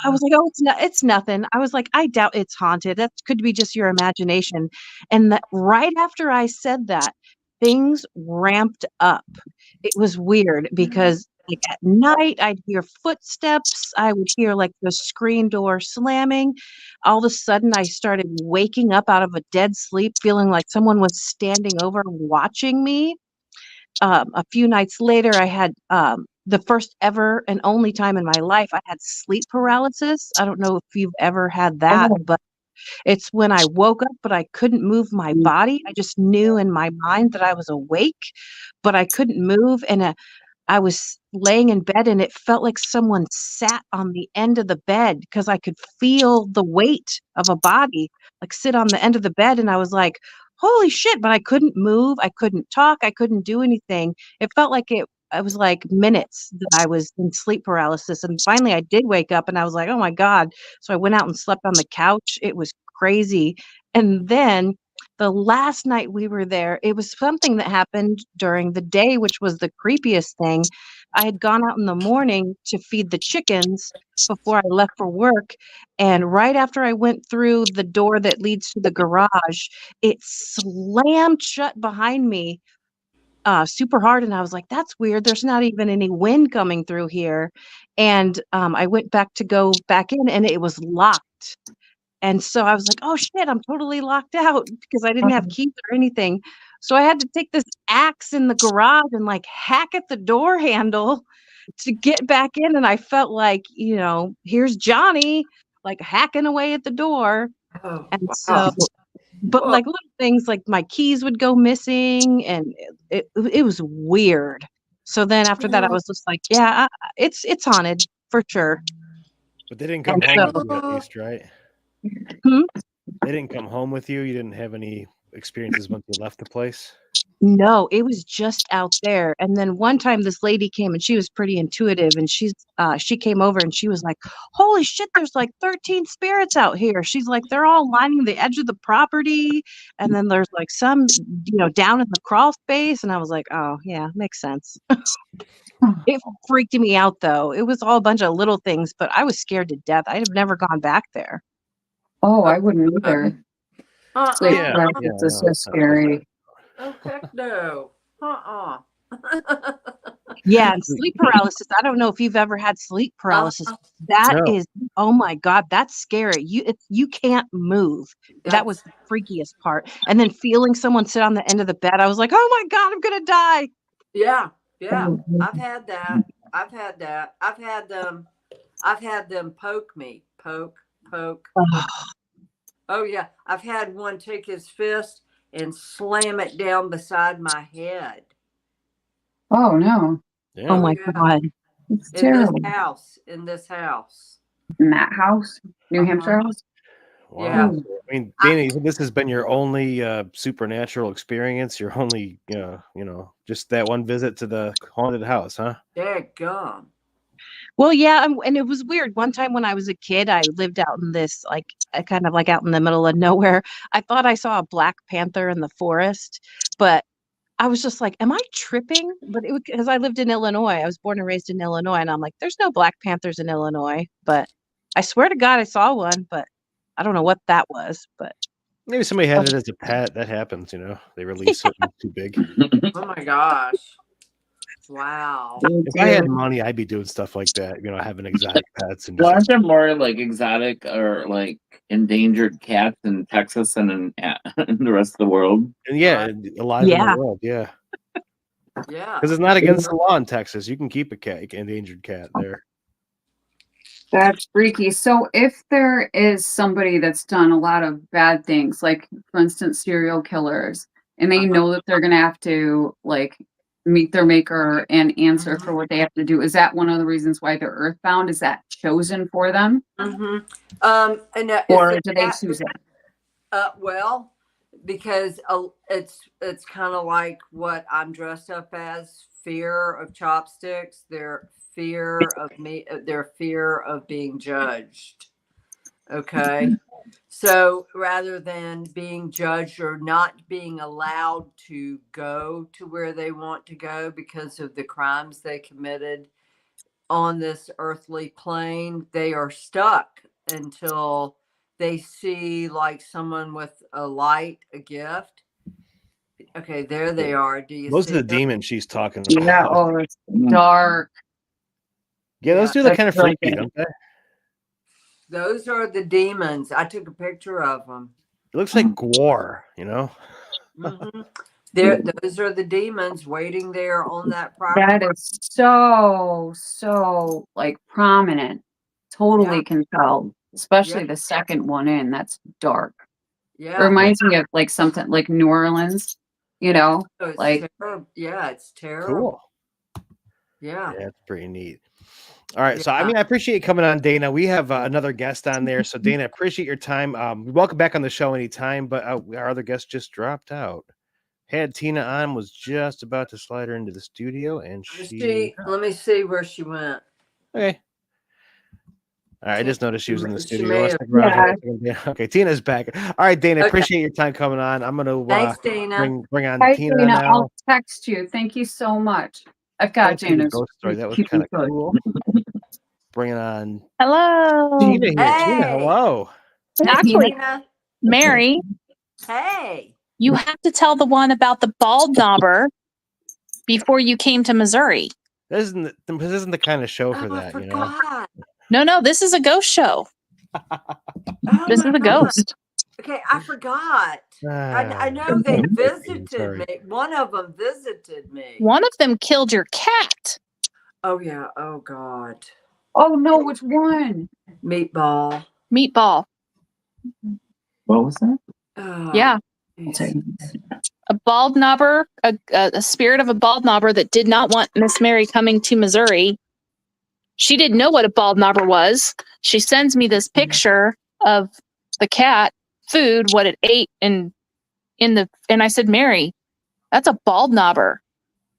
S5: I was like, "Oh, it's nothing." I was like, "I doubt it's haunted. That could be just your imagination." And that right after I said that, things ramped up. It was weird because like at night I'd hear footsteps, I would hear like the screen door slamming. All of a sudden I started waking up out of a dead sleep, feeling like someone was standing over watching me. A few nights later, I had the first ever and only time in my life I had sleep paralysis. I don't know if you've ever had that, but it's when I woke up, but I couldn't move my body. I just knew in my mind that I was awake, but I couldn't move. And I was laying in bed and it felt like someone sat on the end of the bed because I could feel the weight of a body like sit on the end of the bed. And I was like, holy shit, but I couldn't move. I couldn't talk. I couldn't do anything. It felt like it was like minutes that I was in sleep paralysis. And finally I did wake up and I was like, oh my God. So I went out and slept on the couch. It was crazy. And then the last night we were there, it was something that happened during the day, which was the creepiest thing. I had gone out in the morning to feed the chickens before I left for work. And right after I went through the door that leads to the garage, it slammed shut behind me super hard. And I was like, that's weird. There's not even any wind coming through here. And I went back to go back in and it was locked. And so I was like, oh shit, I'm totally locked out because I didn't have keys or anything. So I had to take this axe in the garage and like hack at the door handle to get back in. And I felt like, here's Johnny like hacking away at the door.
S4: Oh,
S5: And
S4: wow.
S5: so, but
S4: Whoa.
S5: like little things like my keys would go missing and it was weird. So then after that, I was just like, yeah, it's haunted for sure.
S1: But they didn't come
S5: And
S1: home
S5: so,
S1: with you at least, right?
S5: Hmm?
S1: They didn't come home with you. You didn't have any experiences once you left the place.
S5: No, it was just out there. And then one time this lady came and she was pretty intuitive and she came over and she was like, holy shit, there's like 13 spirits out here. She's like, they're all lining the edge of the property. And then there's like some, down in the crawl space. And I was like, oh yeah, makes sense. It freaked me out though. It was all a bunch of little things, but I was scared to death. I'd have never gone back there.
S3: Oh, I wouldn't either. Sleep
S1: Yeah,
S3: paralysis is so
S1: no,
S3: scary.
S4: Oh, heck no.
S5: Yeah, and sleep paralysis. I don't know if you've ever had sleep paralysis. That
S1: No.
S5: is, oh my God, that's scary. You can't move. That was the freakiest part. And then feeling someone sit on the end of the bed, I was like, oh my God, I'm gonna die.
S4: Yeah. I've had that. I've had them poke me. Poke. Oh yeah. I've had one take his fist and slam it down beside my head.
S3: Oh no.
S1: Yeah.
S5: Oh my
S4: Yeah.
S5: God.
S3: It's terrible.
S4: In this house.
S3: In that house? New Hampshire house?
S1: Wow.
S4: Yeah.
S1: I mean, Dana, you said this has been your only supernatural experience. Your only, just that one visit to the haunted house, huh?
S4: Dadgum.
S5: Well, yeah, and it was weird. One time when I was a kid, I lived out in this kind of like out in the middle of nowhere. I thought I saw a black panther in the forest, but I was just like, am I tripping? But it was because I lived in Illinois. I was born and raised in Illinois, and I'm like, there's no black panthers in Illinois. But I swear to God, I saw one, but I don't know what that was. But
S1: Maybe somebody had it as a pet. That happens, They release it and it's too big.
S4: Oh my gosh. Wow.
S1: If I had money, I'd be doing stuff like that, having exotic pets and
S2: Well, aren't there more like exotic or like endangered cats in Texas and in the rest of the world?
S1: alive in the world, yeah.
S4: Yeah.
S1: Because it's not against the law in Texas. You can keep a endangered cat there.
S3: That's freaky. So if there is somebody that's done a lot of bad things, like for instance, serial killers, and they know that they're gonna have to like meet their maker and answer for what they have to do, is that one of the reasons why they're earthbound? Is that chosen for them?
S4: And
S3: Or do they choose it?
S4: Well, because it's kind of like what I'm dressed up as: fear of chopsticks, their fear of me, their fear of being judged. Okay. So rather than being judged or not being allowed to go to where they want to go because of the crimes they committed on this earthly plane, they are stuck until they see like someone with a light, a gift. Okay, there they are. Do you
S1: Those
S4: see
S1: are the
S4: them?
S1: demons she's talking about.
S3: Yeah. Oh, it's dark.
S1: Yeah, those do look kind of
S3: That's
S1: freaky,
S3: right.
S1: don't they?
S4: Those are the demons. I took a picture of them.
S1: It looks like gore,
S4: Those are the demons waiting there on that property.
S3: That is so like prominent. Totally
S4: Yeah.
S3: can tell, especially
S4: Yeah.
S3: the second one in. That's dark.
S4: Yeah.
S3: It reminds me of like something like New Orleans,
S4: Oh, it's
S3: like
S4: terrible. Yeah, it's terrible.
S1: Cool.
S4: Yeah.
S1: Yeah, it's pretty neat. All right. So,
S4: Yeah.
S1: I appreciate you coming on, Dana. We have another guest on there. So, Dana, appreciate your time. Welcome back on the show anytime, but our other guest just dropped out. Had Tina on, was just about to slide her into the studio, and
S4: Let me see where she went.
S1: Okay. All right, I just noticed she was in the
S4: She
S1: studio.
S4: may
S1: Let's
S4: have-
S1: stick around for a second. Okay, Tina's back. All right, Dana,
S4: Okay.
S1: appreciate your time coming on. I'm going
S4: Thanks,
S1: to
S4: Dana.
S1: bring on
S3: hi
S1: Tina
S3: Dana,
S1: now.
S3: I'll text you. Thank you so much. I've got
S1: Thanks for the
S3: Dana's
S1: ghost story. That was
S3: keep
S1: kind of
S3: me good.
S1: cool. Bringing on
S6: Hello.
S1: Tina here. Tina,
S4: Hey.
S1: hello.
S6: Actually,
S4: Tina.
S6: Mary,
S4: Hey.
S6: you have to tell the one about the bald knobber before you came to Missouri.
S1: This isn't the kind of show for
S4: Oh, I
S1: that,
S4: forgot.
S6: No, this is a ghost show.
S4: Oh
S6: This
S4: my
S6: is a
S4: God.
S6: ghost.
S4: Okay, I forgot. I know
S1: Ah,
S4: they
S1: sorry.
S4: visited me. One of them visited me.
S6: One of them killed your cat.
S4: Oh yeah. Oh God.
S3: Oh no, which one?
S4: Meatball.
S6: Meatball.
S2: What was that?
S4: Oh,
S6: Yeah.
S4: geez.
S6: A bald knobber, a spirit of a bald knobber that did not want Miss Mary coming to Missouri. She didn't know what a bald knobber was. She sends me this picture of the cat food, what it ate, and I said, Mary, that's a bald knobber.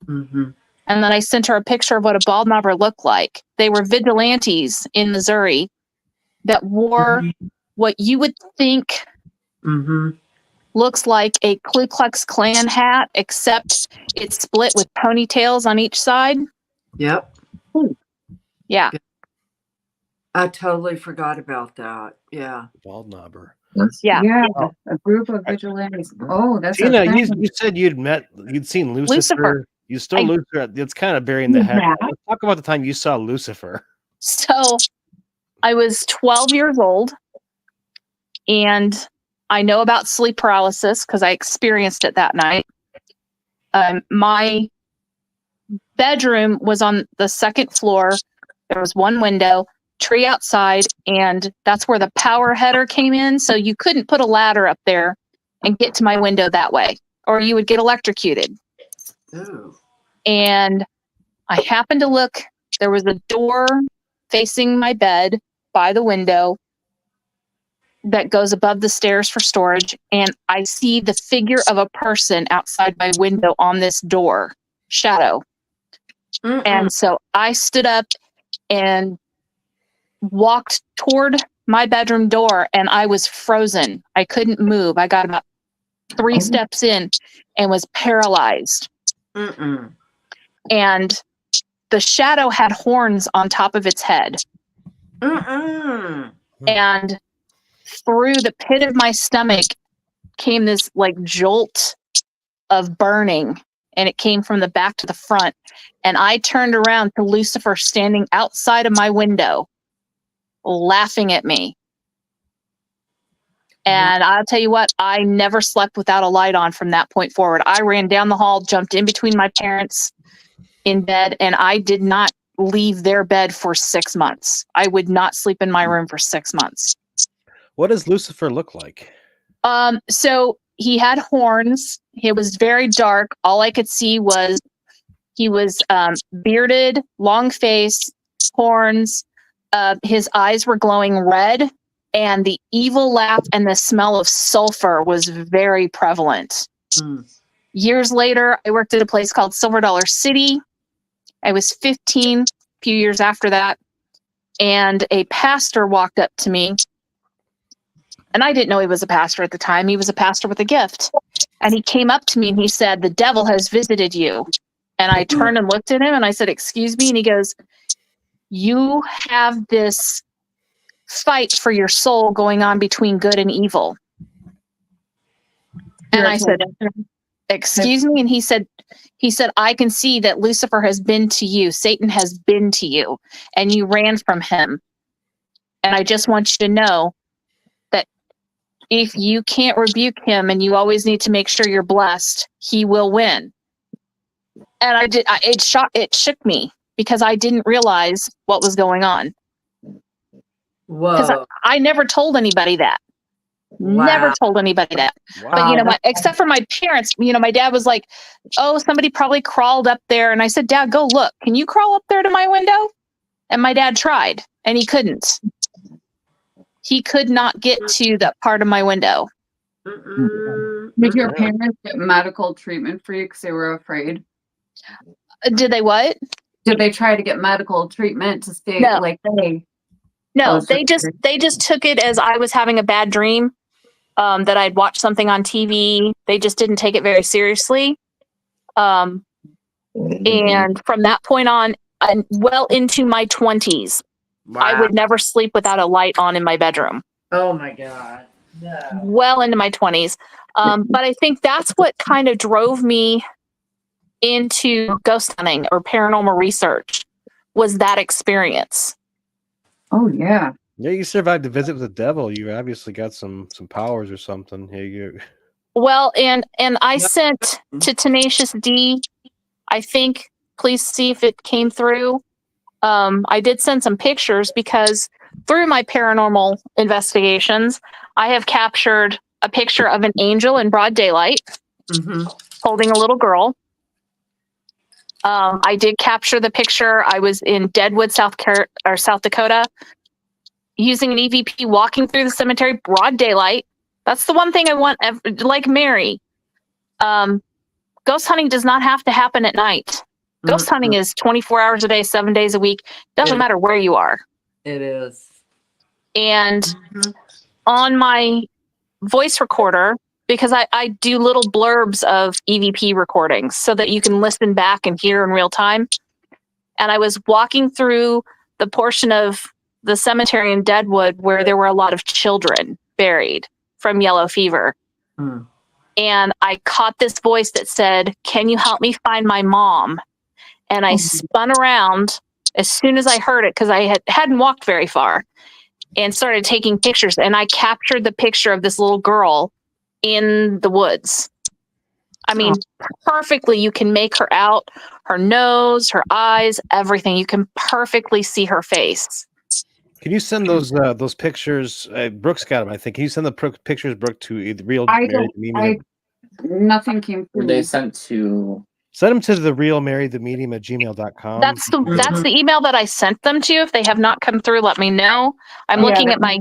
S4: Mhm.
S6: And then I sent her a picture of what a bald knobber looked like. They were vigilantes in Missouri that wore what you would think
S4: Mhm.
S6: looks like a Ku Klux Klan hat, except it's split with ponytails on each side.
S4: Yep.
S6: Yeah.
S4: I totally forgot about that. Yeah.
S1: Bald knobber.
S6: Yeah.
S3: Yeah, a group of vigilantes. Oh, that's
S1: Tina,
S3: a
S1: you
S3: thing.
S1: said you'd seen Lucifer.
S6: Lucifer.
S1: You saw
S6: I-
S1: Lucifer. It's kind of burying the head.
S3: Yeah.
S1: Let's talk about the time you saw Lucifer.
S6: So I was 12 years old, and I know about sleep paralysis because I experienced it that night. My bedroom was on the second floor. There was one window, tree outside, and that's where the power header came in. So you couldn't put a ladder up there and get to my window that way, or you would get electrocuted.
S4: Ooh.
S6: And I happened to look, there was a door facing my bed by the window that goes above the stairs for storage. And I see the figure of a person outside my window on this door, shadow.
S4: Mm-mm.
S6: And so I stood up and walked toward my bedroom door, and I was frozen. I couldn't move. I got about 3 steps in and was paralyzed.
S4: Mm-mm.
S6: And the shadow had horns on top of its head.
S4: Mm-mm.
S6: And through the pit of my stomach came this like jolt of burning, and it came from the back to the front. And I turned around to Lucifer standing outside of my window, laughing at me. And I'll tell you what, I never slept without a light on from that point forward. I ran down the hall, jumped in between my parents in bed, and I did not leave their bed for 6 months. I would not sleep in my room for 6 months.
S1: What does Lucifer look like?
S6: So he had horns. It was very dark. All I could see was he was bearded, long face, horns. His eyes were glowing red, and the evil laugh and the smell of sulfur was very prevalent.
S4: Mm.
S6: Years later, I worked at a place called Silver Dollar City. I was 15, a few years after that, and a pastor walked up to me. And I didn't know he was a pastor at the time. He was a pastor with a gift. And he came up to me and he said, "The devil has visited you." And I turned and looked at him and I said, "Excuse me?" And he goes, "You have this fight for your soul going on between good and evil." And I said, "Excuse me?" And he said, "I can see that Lucifer has been to you. Satan has been to you, and you ran from him. And I just want you to know that if you can't rebuke him and you always need to make sure you're blessed, he will win." And it shook me because I didn't realize what was going on. Because
S4: Whoa.
S6: I never told anybody that. Never
S4: Wow.
S6: told anybody that.
S1: Wow.
S6: But you know what? Except for my parents, my dad was like, "Oh, somebody probably crawled up there." And I said, "Dad, go look. Can you crawl up there to my window?" And my dad tried, and he couldn't. He could not get to that part of my window.
S4: Mm-mm.
S3: Did your parents get medical treatment for you because they were afraid?
S6: Did they what?
S3: Did they try to get medical treatment to stay
S6: No.
S3: like they?
S6: No,
S3: Oh, so
S6: they just took it as I was having a bad dream, that I'd watched something on TV. They just didn't take it very seriously. And from that point on, and well into my 20s,
S4: Wow.
S6: I would never sleep without a light on in my bedroom.
S4: Oh my God. No.
S6: Well into my 20s. But I think that's what kind of drove me into ghost hunting or paranormal research, was that experience.
S3: Oh yeah.
S1: Yeah, you survived a visit with the devil. You obviously got some powers or something. Here you.
S6: Well, and I
S4: Yep.
S6: sent to Tenacious D. I think. Please see if it came through. I did send some pictures because through my paranormal investigations, I have captured a picture of an angel in broad daylight
S4: Mm-hmm.
S6: holding a little girl. I did capture the picture. I was in Deadwood, South Dakota, using an EVP walking through the cemetery, broad daylight. That's the one thing I want, like Mary. Ghost hunting does not have to happen at night. Ghost hunting is 24 hours a day, 7 days a week. Doesn't matter where you are.
S4: It is.
S6: And
S4: Mhm.
S6: on my voice recorder, because I do little blurbs of EVP recordings so that you can listen back and hear in real time. And I was walking through the portion of the cemetery in Deadwood where there were a lot of children buried from yellow fever.
S4: Mm.
S6: And I caught this voice that said, "Can you help me find my mom?" And I spun around as soon as I heard it, because I hadn't walked very far, and started taking pictures. And I captured the picture of this little girl in the woods. I mean, perfectly. You can make her out, her nose, her eyes, everything. You can perfectly see her face.
S1: Can you send those pictures? Brooks got them, I think. Can you send the pictures, Brooke, to the real
S3: I
S1: Mary
S3: don't.
S1: the Medium?
S3: Nothing came
S2: Were
S3: through.
S2: they sent to?
S1: Send them to the real Mary the Medium at gmail.com.
S6: That's the email that I sent them to. If they have not come through, let me know. I'm looking at my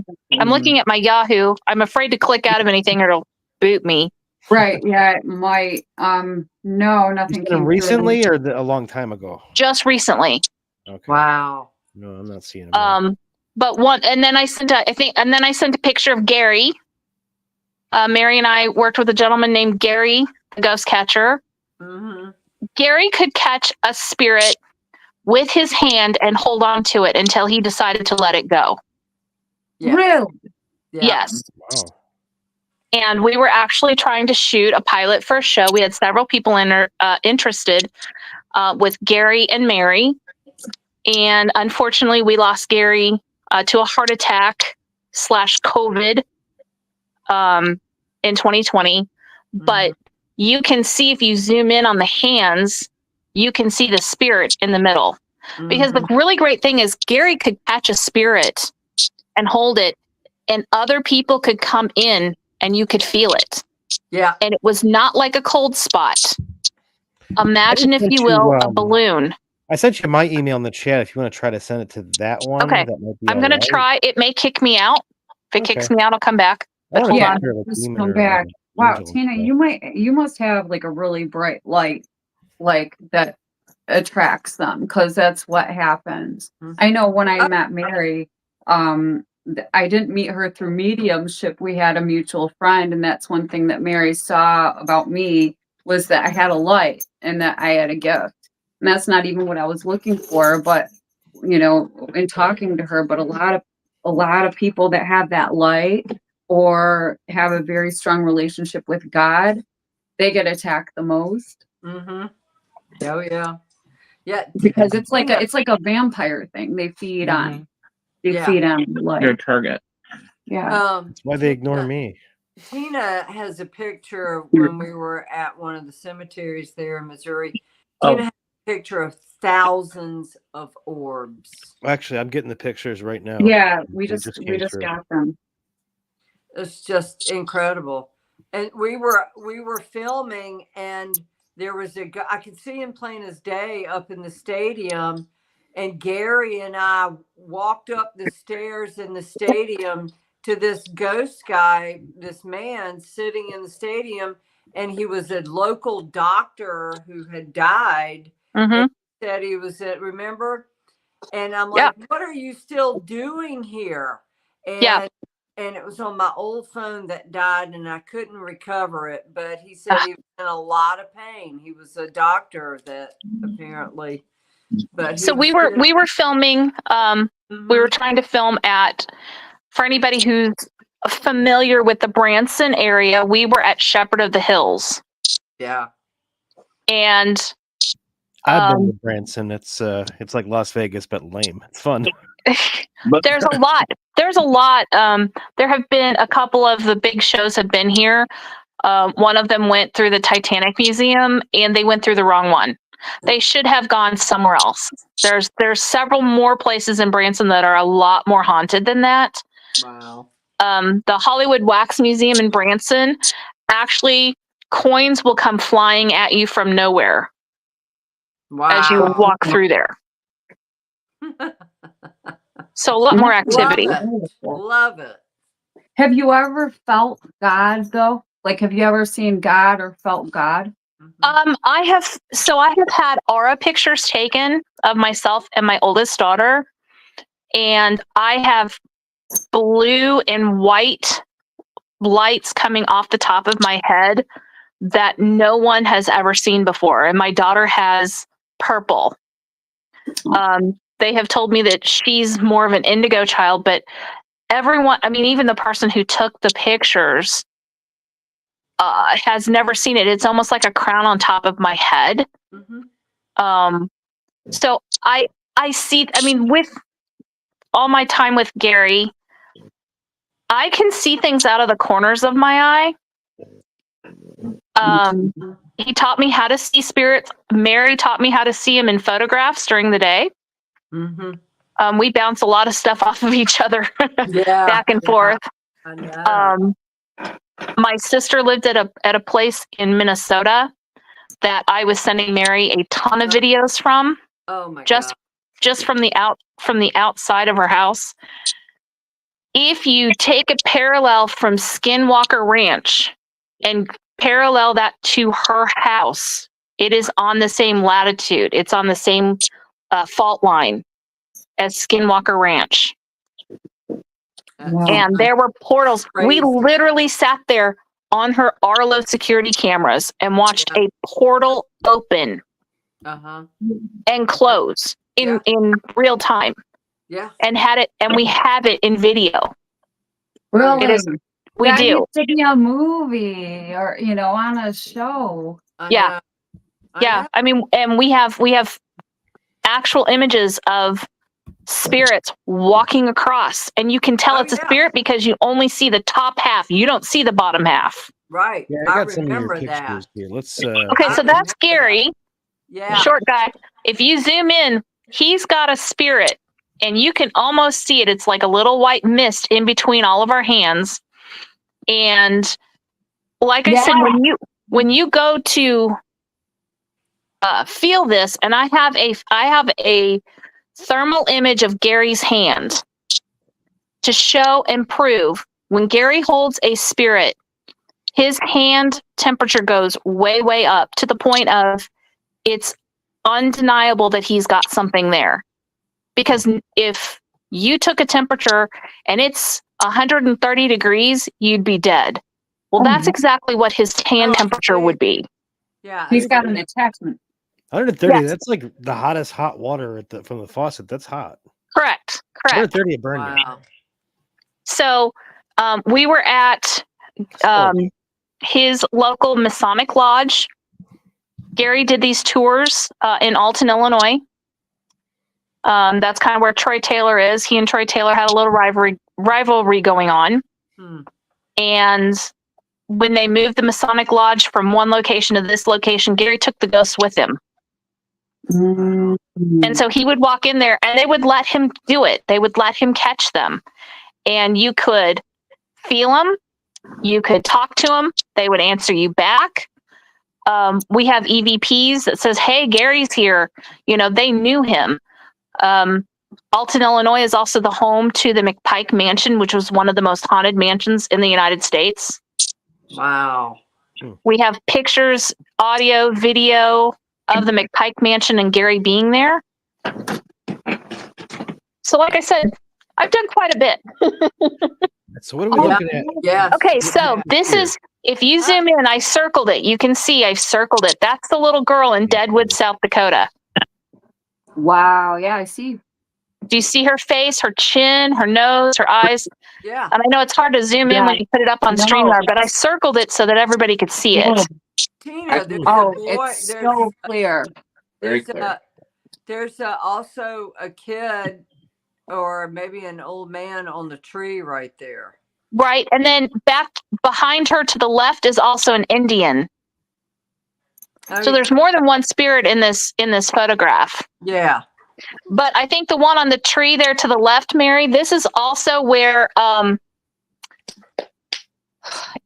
S6: Yahoo. I'm afraid to click out of anything or it'll boot me.
S3: Right. Yeah. It might. No,
S1: You
S3: nothing
S1: sent
S3: came
S1: them recently or a long time ago?
S6: Just recently.
S1: Okay.
S4: Wow.
S1: No, I'm not seeing them.
S6: But one, and then I sent a picture of Gary. Mary and I worked with a gentleman named Gary, the ghost catcher.
S4: Mm-hmm.
S6: Gary could catch a spirit with his hand and hold on to it until he decided to let it go.
S4: Yeah.
S3: Really?
S4: Yeah.
S6: Yes.
S1: Wow.
S6: And we were actually trying to shoot a pilot for a show. We had several people interested with Gary and Mary. And unfortunately, we lost Gary to a heart attack / COVID in 2020. But you can see, if you zoom in on the hands, you can see the spirit in the middle. Because the really great thing is Gary could catch a spirit and hold it, and other people could come in and you could feel it.
S4: Yeah.
S6: And it was not like a cold spot. Imagine, if you will, a balloon.
S1: I sent you my email in the chat if you want to try to send it to that one.
S6: Okay.
S1: That might be
S6: I'm going to try. It may kick me out. If it kicks me out, I'll come back. But hold on.
S3: Just come back. Wow, Tina, you must have like a really bright light, like that attracts them, because that's what happens. I know when I met Mary, I didn't meet her through mediumship. We had a mutual friend, and that's one thing that Mary saw about me, was that I had a light and that I had a gift. And that's not even what I was looking for, but in talking to her, but a lot of people that have that light or have a very strong relationship with God, they get attacked the most.
S4: Mm-hmm. Oh yeah. Yeah.
S3: Because it's like a vampire thing. They feed on light.
S2: Your target.
S3: Yeah.
S1: That's why they ignore me.
S4: Tina has a picture of when we were at one of the cemeteries there in Missouri. Tina has a picture of thousands of orbs.
S1: Actually, I'm getting the pictures right now.
S3: Yeah, we just got them.
S4: It's just incredible. And we were filming, and there was a guy, I could see him plain as day up in the stadium, and Gary and I walked up the stairs in the stadium to this ghost guy, this man sitting in the stadium, and he was a local doctor who had died. And said he was remember? And I'm like, what are you still doing here? And it was on my old phone that died, and I couldn't recover it. But he said he was in a lot of pain. He was a doctor that apparently. But
S6: so we were filming. We were trying to film for anybody who's familiar with the Branson area, we were at Shepherd of the Hills.
S4: Yeah.
S6: And
S1: I've been to Branson. It's like Las Vegas, but lame. It's fun.
S2: But
S6: There's a lot. There have been a couple of the big shows have been here. One of them went through the Titanic Museum, and they went through the wrong one. They should have gone somewhere else. There's several more places in Branson that are a lot more haunted than that.
S4: Wow.
S6: The Hollywood Wax Museum in Branson, actually, coins will come flying at you from nowhere as you
S4: Wow.
S6: walk through there. So a lot more activity.
S4: Love it.
S3: Have you ever felt God though? Like, have you ever seen God or felt God?
S6: I have had aura pictures taken of myself and my oldest daughter, and I have blue and white lights coming off the top of my head that no one has ever seen before. And my daughter has purple. They have told me that she's more of an indigo child, but everyone, I mean, even the person who took the pictures has never seen it. It's almost like a crown on top of my head. So I see, I mean, with all my time with Gary, I can see things out of the corners of my eye. He taught me how to see spirits. Mary taught me how to see them in photographs during the day. We bounce a lot of stuff off of each other back and forth.
S4: I know.
S6: My sister lived at a place in Minnesota that I was sending Mary a ton of videos from.
S4: Oh my
S6: God. Just from the outside of her house. If you take a parallel from Skinwalker Ranch and parallel that to her house, it is on the same latitude. It's on the same fault line as Skinwalker Ranch. And there were portals. We literally sat there on her Arlo security cameras and watched a portal open and close in real time.
S4: Yeah.
S6: And we have it in video.
S3: Really?
S6: We do.
S3: Needs to be a movie or, on a show.
S6: Yeah. I mean, and we have actual images of spirits walking across, and you can tell it's a spirit because you only see the top half. You don't see the bottom half.
S4: Right.
S1: Yeah, I got some of your pictures here. Let's
S6: okay, so that's Gary.
S4: Yeah.
S6: Short guy. If you zoom in, he's got a spirit, and you can almost see it. It's like a little white mist in between all of our hands. And like I said, when you go to feel this, and I have a thermal image of Gary's hand to show and prove when Gary holds a spirit, his hand temperature goes way, way up to the point of it's undeniable that he's got something there. Because if you took a temperature and it's 130 degrees, you'd be dead. Well, that's exactly what his hand temperature would be.
S4: Yeah.
S3: He's got an attachment.
S1: 130, that's like the hottest hot water from the faucet. That's hot.
S6: Correct.
S1: 130 it burned.
S4: Wow.
S6: So we were at his local Masonic lodge. Gary did these tours in Alton, Illinois. That's kind of where Troy Taylor is. He and Troy Taylor had a little rivalry going on. And when they moved the Masonic lodge from one location to this location, Gary took the ghosts with him. And so he would walk in there and they would let him do it. They would let him catch them. And you could feel them. You could talk to them. They would answer you back. We have EVPs that says, hey, Gary's here. They knew him. Alton, Illinois is also the home to the McPike Mansion, which was one of the most haunted mansions in the United States.
S4: Wow.
S6: We have pictures, audio, video of the McPike Mansion and Gary being there. So like I said, I've done quite a bit.
S1: So what are we looking at?
S4: Yeah.
S6: Okay, so this is, if you zoom in, I circled it. You can see I've circled it. That's the little girl in Deadwood, South Dakota.
S3: Wow. Yeah, I see.
S6: Do you see her face, her chin, her nose, her eyes?
S4: Yeah.
S6: And I know it's hard to zoom in when you put it up on StreamYard, but I circled it so that everybody could see it.
S4: Tina, there's
S3: it's so clear.
S2: Very clear.
S4: There's also a kid Or maybe an old man on the tree right there.
S6: Right. And then back behind her to the left is also an Indian.
S4: Oh,
S6: So there's more than one spirit in this photograph.
S4: yeah.
S6: But I think the one on the tree there to the left, Mary, this is also where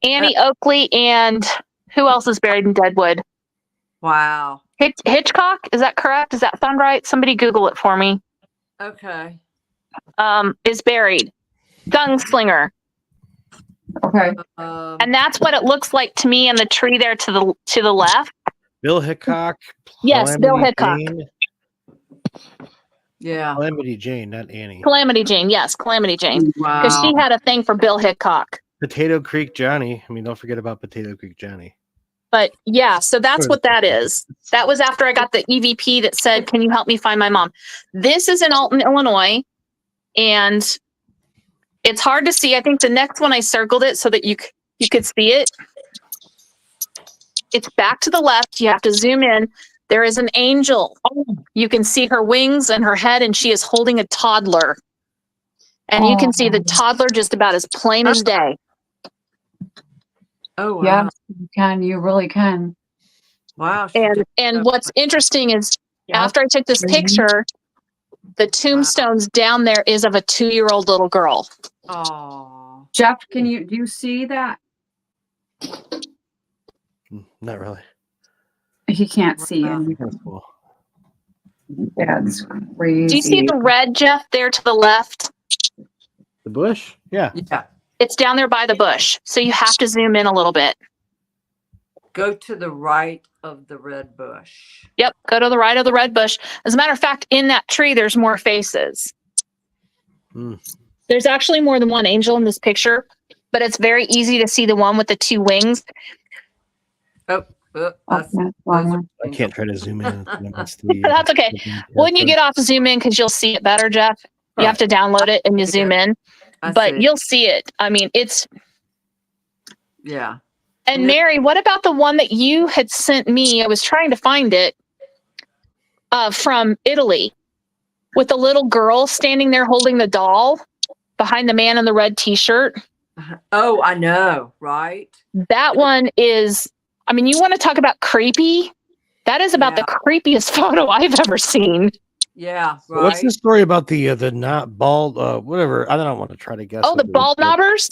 S6: Annie Oakley and who else is buried in Deadwood?
S4: Wow.
S6: Hitchcock, is that correct? Does that sound right? Somebody Google it for me.
S4: Okay.
S6: Is buried. Gunslinger.
S3: Okay.
S6: And that's what it looks like to me in the tree there to the left.
S1: Bill Hickok.
S6: Yes, Bill Hickok.
S1: Jane.
S4: Yeah.
S1: Calamity Jane, not Annie.
S6: Calamity Jane. Yes, Calamity Jane. Because
S4: Wow.
S6: she had a thing for Bill Hickok.
S1: Potato Creek Johnny. I mean, don't forget about Potato Creek Johnny.
S6: But yeah, so that's what that is. That was after I got the EVP that said, "Can you help me find my mom?" This is in Alton, Illinois, and it's hard to see. I think the next one I circled it so that you could see it. It's back to the left. You have to zoom in. There is an angel. You can see her wings and her head, and she is holding a toddler. And you can see the toddler just about as plain as day.
S4: Oh, wow.
S3: Yeah, you can. You really can.
S4: Wow.
S6: And what's interesting is after I took this picture, the tombstones down there is of a 2-year-old little girl.
S4: Oh.
S3: Jeff, do you see that?
S1: Not really.
S3: He can't see
S4: Wow.
S3: it.
S1: That's cool.
S3: That's crazy.
S6: Do you see the red, Jeff, there to the left?
S1: The bush? Yeah.
S4: Yeah.
S6: It's down there by the bush. So you have to zoom in a little bit.
S4: Go to the right of the red bush.
S6: Yep, go to the right of the red bush. As a matter of fact, in that tree, there's more faces.
S1: Mm.
S6: There's actually more than one angel in this picture, but it's very easy to see the one with the 2 wings.
S4: Oh, that's,
S1: I can't try to zoom in.
S6: That's okay. When you get off, zoom in because you'll see it better, Jeff. You have to download it and you zoom in, but you'll see it. I mean, it's.
S4: Yeah.
S6: And Mary, what about the one that you had sent me? I was trying to find it from Italy with the little girl standing there holding the doll behind the man in the red t-shirt.
S4: Oh, I know, right?
S6: That one is, I mean, you want to talk about creepy? That is about the creepiest photo I've ever seen.
S4: Yeah, right.
S1: What's the story about the not bald, whatever? I don't want to try to guess.
S6: Oh, the bald knobbers?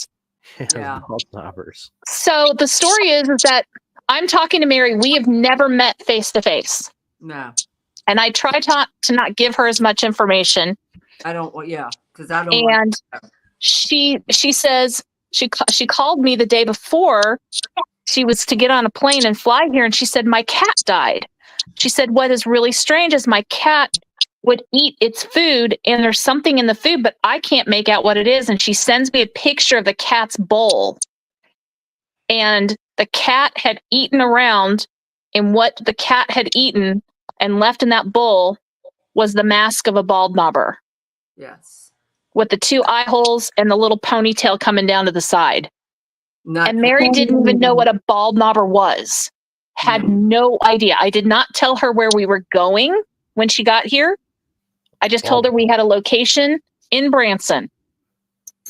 S4: Yeah.
S1: Bald knobbers.
S6: So the story is that I'm talking to Mary. We have never met face to face.
S4: No.
S6: And I try to not give her as much information.
S4: I don't want, yeah, because I don't
S6: And she says, she called me the day before she was to get on a plane and fly here. And she said, my cat died. She said, what is really strange is my cat would eat its food and there's something in the food, but I can't make out what it is. And she sends me a picture of the cat's bowl. And the cat had eaten around, and what the cat had eaten and left in that bowl was the mask of a bald knobber.
S4: Yes.
S6: With the 2 eye holes and the little ponytail coming down to the side. And Mary didn't even know what a bald knobber was. Had no idea. I did not tell her where we were going when she got here. I just told her we had a location in Branson.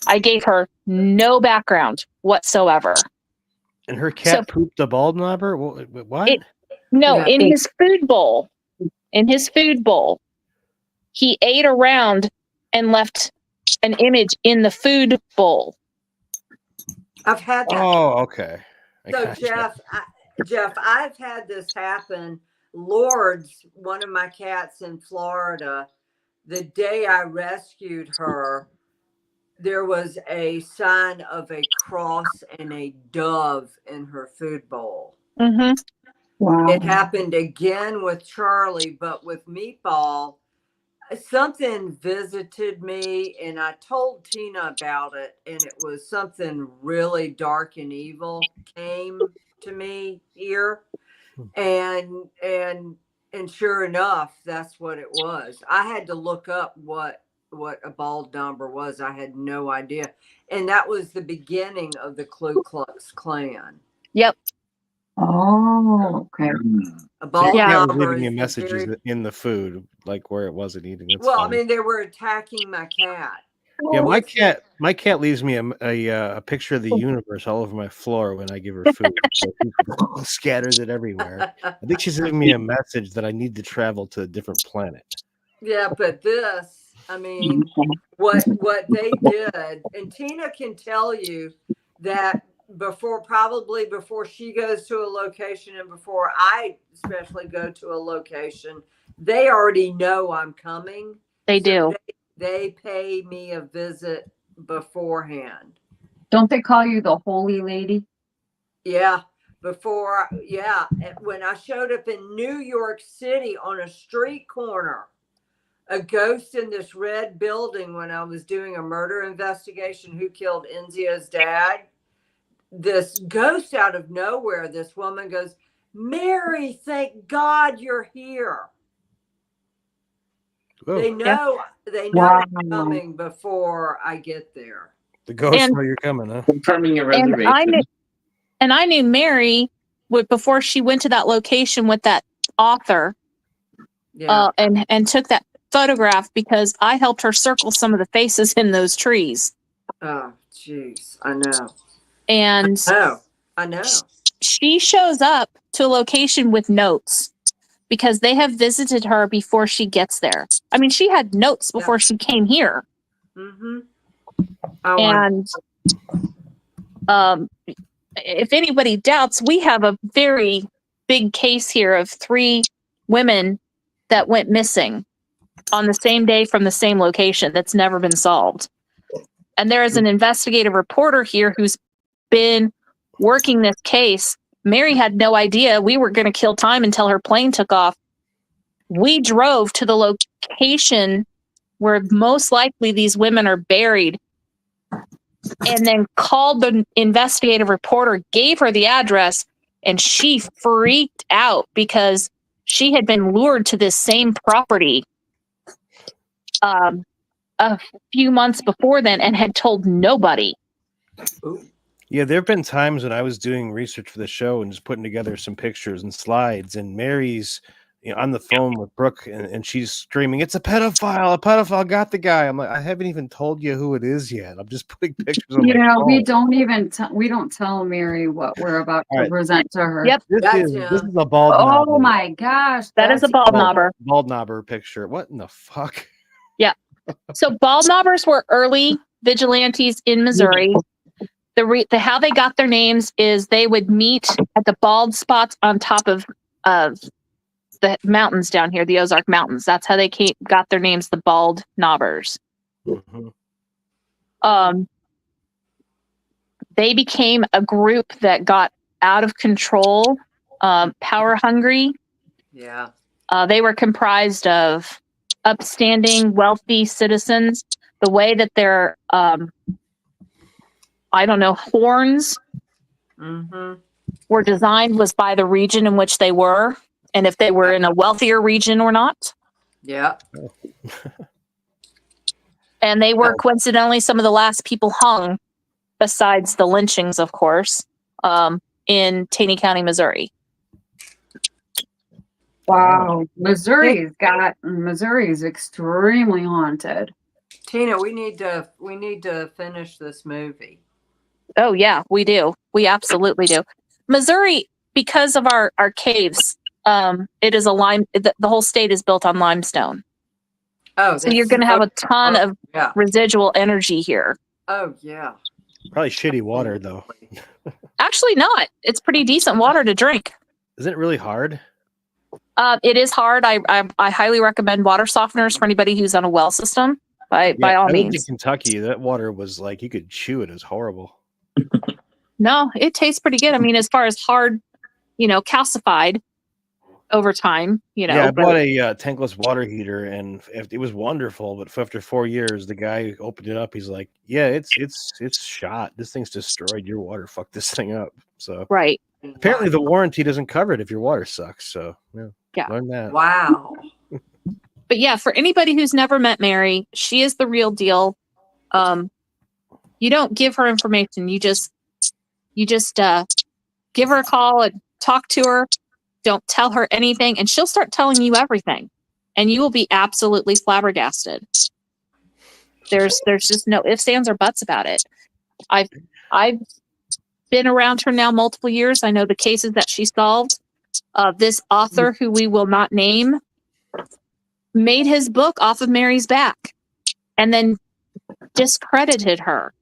S6: I gave her no background whatsoever.
S1: And her cat pooped a bald knobber? What?
S6: In his food bowl. In his food bowl. He ate around and left an image in the food bowl.
S4: I've had that.
S1: Oh, okay.
S4: So Jeff, I've had this happen. Lourdes, one of my cats in Florida, the day I rescued her, there was a sign of a cross and a dove in her food bowl.
S6: Mm-hmm.
S3: Wow.
S4: It happened again with Charlie, but with Meatball, something visited me and I told Tina about it, and it was something really dark and evil came to me here. And sure enough, that's what it was. I had to look up what a bald knobber was. I had no idea. And that was the beginning of the Ku Klux Klan.
S6: Yep.
S3: Oh, okay.
S4: A ball
S6: Yeah.
S1: Cat was
S4: knobber
S1: leaving me
S4: is
S1: messages
S4: very,
S1: in the food, like where it wasn't eating. It's
S4: well, I
S1: fine.
S4: mean, they were attacking my cat.
S1: Yeah, my
S4: What's the-
S1: cat leaves me a picture of the universe all over my floor when I give her food. So she scatters it everywhere. I think she's leaving me a message that I need to travel to a different planet.
S4: Yeah, but this, I mean, what they did, and Tina can tell you that probably before she goes to a location and before I especially go to a location, they already know I'm coming.
S6: They
S4: So
S6: do.
S4: they pay me a visit beforehand.
S3: Don't they call you the holy lady?
S4: Yeah, when I showed up in New York City on a street corner, a ghost in this red building when I was doing a murder investigation, who killed Enzio's dad. This ghost out of nowhere, this woman goes, "Mary, thank God you're here."
S1: Whoa,
S4: They
S6: Yeah.
S4: know
S3: Wow.
S4: I'm coming before I get there.
S1: the ghosts
S6: And-
S1: know you're coming, huh?
S2: Confirming a
S6: And
S2: reservation.
S6: I knew Mary before she went to that location with that author,
S4: Yeah.
S6: and took that photograph because I helped her circle some of the faces in those trees.
S4: Oh, jeez. I know.
S6: And
S4: I know.
S6: she shows up to a location with notes because they have visited her before she gets there. I mean, she had notes before she came here.
S4: Mm-hmm. Oh,
S6: And if anybody doubts, we have a very big case here of 3 women that went missing on the same day from the same location that's never been solved. And there is an investigative reporter here who's been working this case. Mary had no idea we were going to kill time until her plane took off. We drove to the location where most likely these women are buried and then called the investigative reporter, gave her the address, and she freaked out because she had been lured to this same property a few months before then and had told nobody.
S1: Yeah, there have been times when I was doing research for the show and just putting together some pictures and slides, and Mary's on the phone with Brooke, and she's screaming, "It's a pedophile! A pedophile got the guy!" I'm like, I haven't even told you who it is yet. I'm just putting pictures on my phone.
S3: We don't even we don't tell Mary what we're about to present to her.
S6: Yep.
S1: This is a bald
S3: Oh
S1: knobber.
S3: my gosh.
S6: That is a bald knobber.
S1: Bald knobber picture. What in the fuck?
S6: Yeah. So bald knobbers were early vigilantes in Missouri. How they got their names is they would meet at the bald spots on top of the mountains down here, the Ozark Mountains. That's how they got their names, the bald knobbers.
S1: Mm-hmm.
S6: They became a group that got out of control, power hungry.
S4: Yeah.
S6: They were comprised of upstanding, wealthy citizens. The way that their horns were designed was by the region in which they were, and if they were in a wealthier region or not.
S4: Yeah.
S6: And they were coincidentally some of the last people hung, besides the lynchings, of course, in Taney County, Missouri.
S3: Wow. Missouri's extremely haunted.
S4: Tina, we need to finish this movie.
S6: Oh yeah, we do. We absolutely do. Missouri, because of our caves, it is the whole state is built on limestone.
S4: Oh,
S6: so you're going to have a ton of residual energy here.
S4: Oh yeah.
S1: Probably shitty water though.
S6: Actually not. It's pretty decent water to drink.
S1: Is it really hard?
S6: It is hard. I highly recommend water softeners for anybody who's on a well system. By all
S1: I
S6: means.
S1: lived in Kentucky. That water was like you could chew it. It was horrible.
S6: No, it tastes pretty good. I mean, as far as hard, calcified over time,
S1: Yeah, I bought a tankless water heater, and it was wonderful. But after 4 years, the guy opened it up. He's like, "Yeah, it's shot. This thing's destroyed your water. Fuck this thing up." So
S6: right.
S1: Apparently, the warranty doesn't cover it if your water sucks. So
S6: yeah.
S1: Learn that.
S4: Wow.
S6: But yeah, for anybody who's never met Mary, she is the real deal. You don't give her information. You just give her a call and talk to her, don't tell her anything, and she'll start telling you everything. And you will be absolutely flabbergasted. There's just no ifs, ands, or buts about it. I've been around her now multiple years. I know the cases that she solved. This author, who we will not name, made his book off of Mary's back and then discredited her.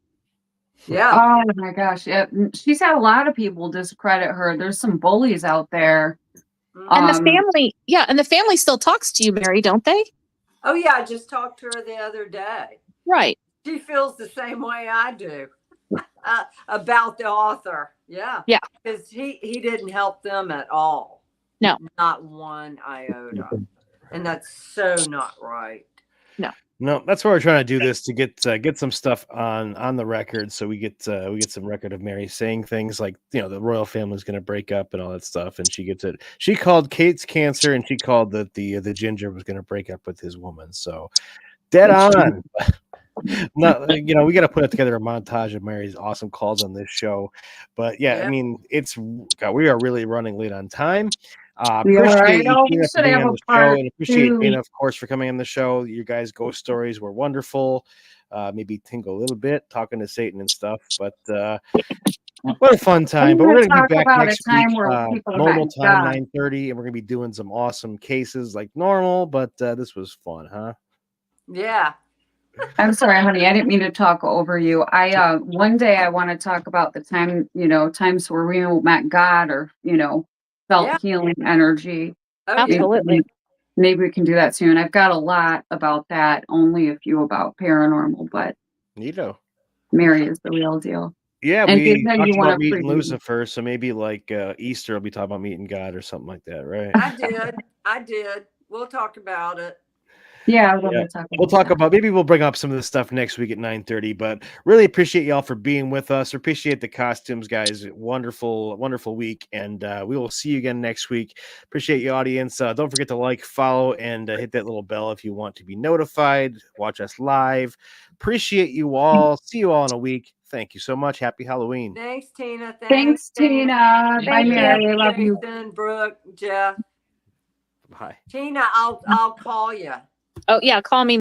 S4: Yeah.
S3: Oh my gosh. Yeah. She's had a lot of people discredit her. There's some bullies out there.
S6: And the family, and the family still talks to you, Mary, don't they?
S4: Oh yeah, I just talked to her the other day.
S6: Right.
S4: She feels the same way I do about the author. Yeah.
S6: Yeah.
S4: Because he didn't help them at all.
S6: No.
S4: Not one iota. And that's so not right.
S1: No, that's why we're trying to do this, to get some stuff on the record, so we get some record of Mary saying things like, you know, the royal family is going to break up and all that stuff, and she gets it. She called Kate's cancer, and she called that the ginger was going to break up with his woman. So dead on. No, you know, we got to put together a montage of Mary's awesome calls on this show. But yeah,
S4: Yeah.
S1: I mean, we are really running late on time.
S3: Yeah,
S1: Appreciate
S3: I
S1: you,
S3: know,
S1: Tina,
S3: we
S1: for
S3: should
S1: being
S3: have
S1: on
S3: a
S1: the show,
S3: part
S1: and appreciate
S3: two.
S1: Dana, of course, for coming on the show. You guys' ghost stories were wonderful. Maybe tingle a little bit, talking to Satan and stuff. But what a fun time.
S3: I'm
S1: But we're
S3: going to
S1: going to be
S3: talk
S1: back
S3: about a
S1: next
S3: time
S1: week,
S3: where people have
S1: normal
S3: met
S1: time,
S3: God.
S1: 9:30, and we're going to be doing some awesome cases like normal. But this was fun, huh?
S4: Yeah.
S3: I'm sorry, honey. I didn't mean to talk over you. One day I want to talk about the times where we met God, or, felt
S4: Yeah.
S3: healing energy.
S4: Oh, yeah.
S6: Absolutely.
S3: Maybe we can do that soon. I've got a lot about that, only a few about paranormal, but
S1: Neato.
S3: Mary is the real deal.
S1: Yeah,
S3: And
S1: we
S3: then
S1: talked
S3: you want
S1: about
S3: to
S1: meeting
S3: preview.
S1: Lucifer, so maybe like Easter, I'll be talking about meeting God or something like that, right?
S4: I did. We'll talk about it.
S3: Yeah, I was going
S1: Yeah.
S3: to talk about
S1: We'll talk
S3: that.
S1: about, maybe we'll bring up some of this stuff next week at 9:30. But really appreciate y'all for being with us. Appreciate the costumes, guys. Wonderful, wonderful week, and we will see you again next week. Appreciate you, audience. Don't forget to like, follow, and hit that little bell if you want to be notified. Watch us live. Appreciate you all. See you all in a week. Thank you so much. Happy Halloween.
S4: Thanks, Tina.
S3: Thanks, Tina. Bye,
S6: Thank you.
S3: Mary. I love you.
S4: Jason, Brooke, Jeff.
S1: Bye.
S4: Tina, I'll call you.
S6: Oh, yeah. Call me.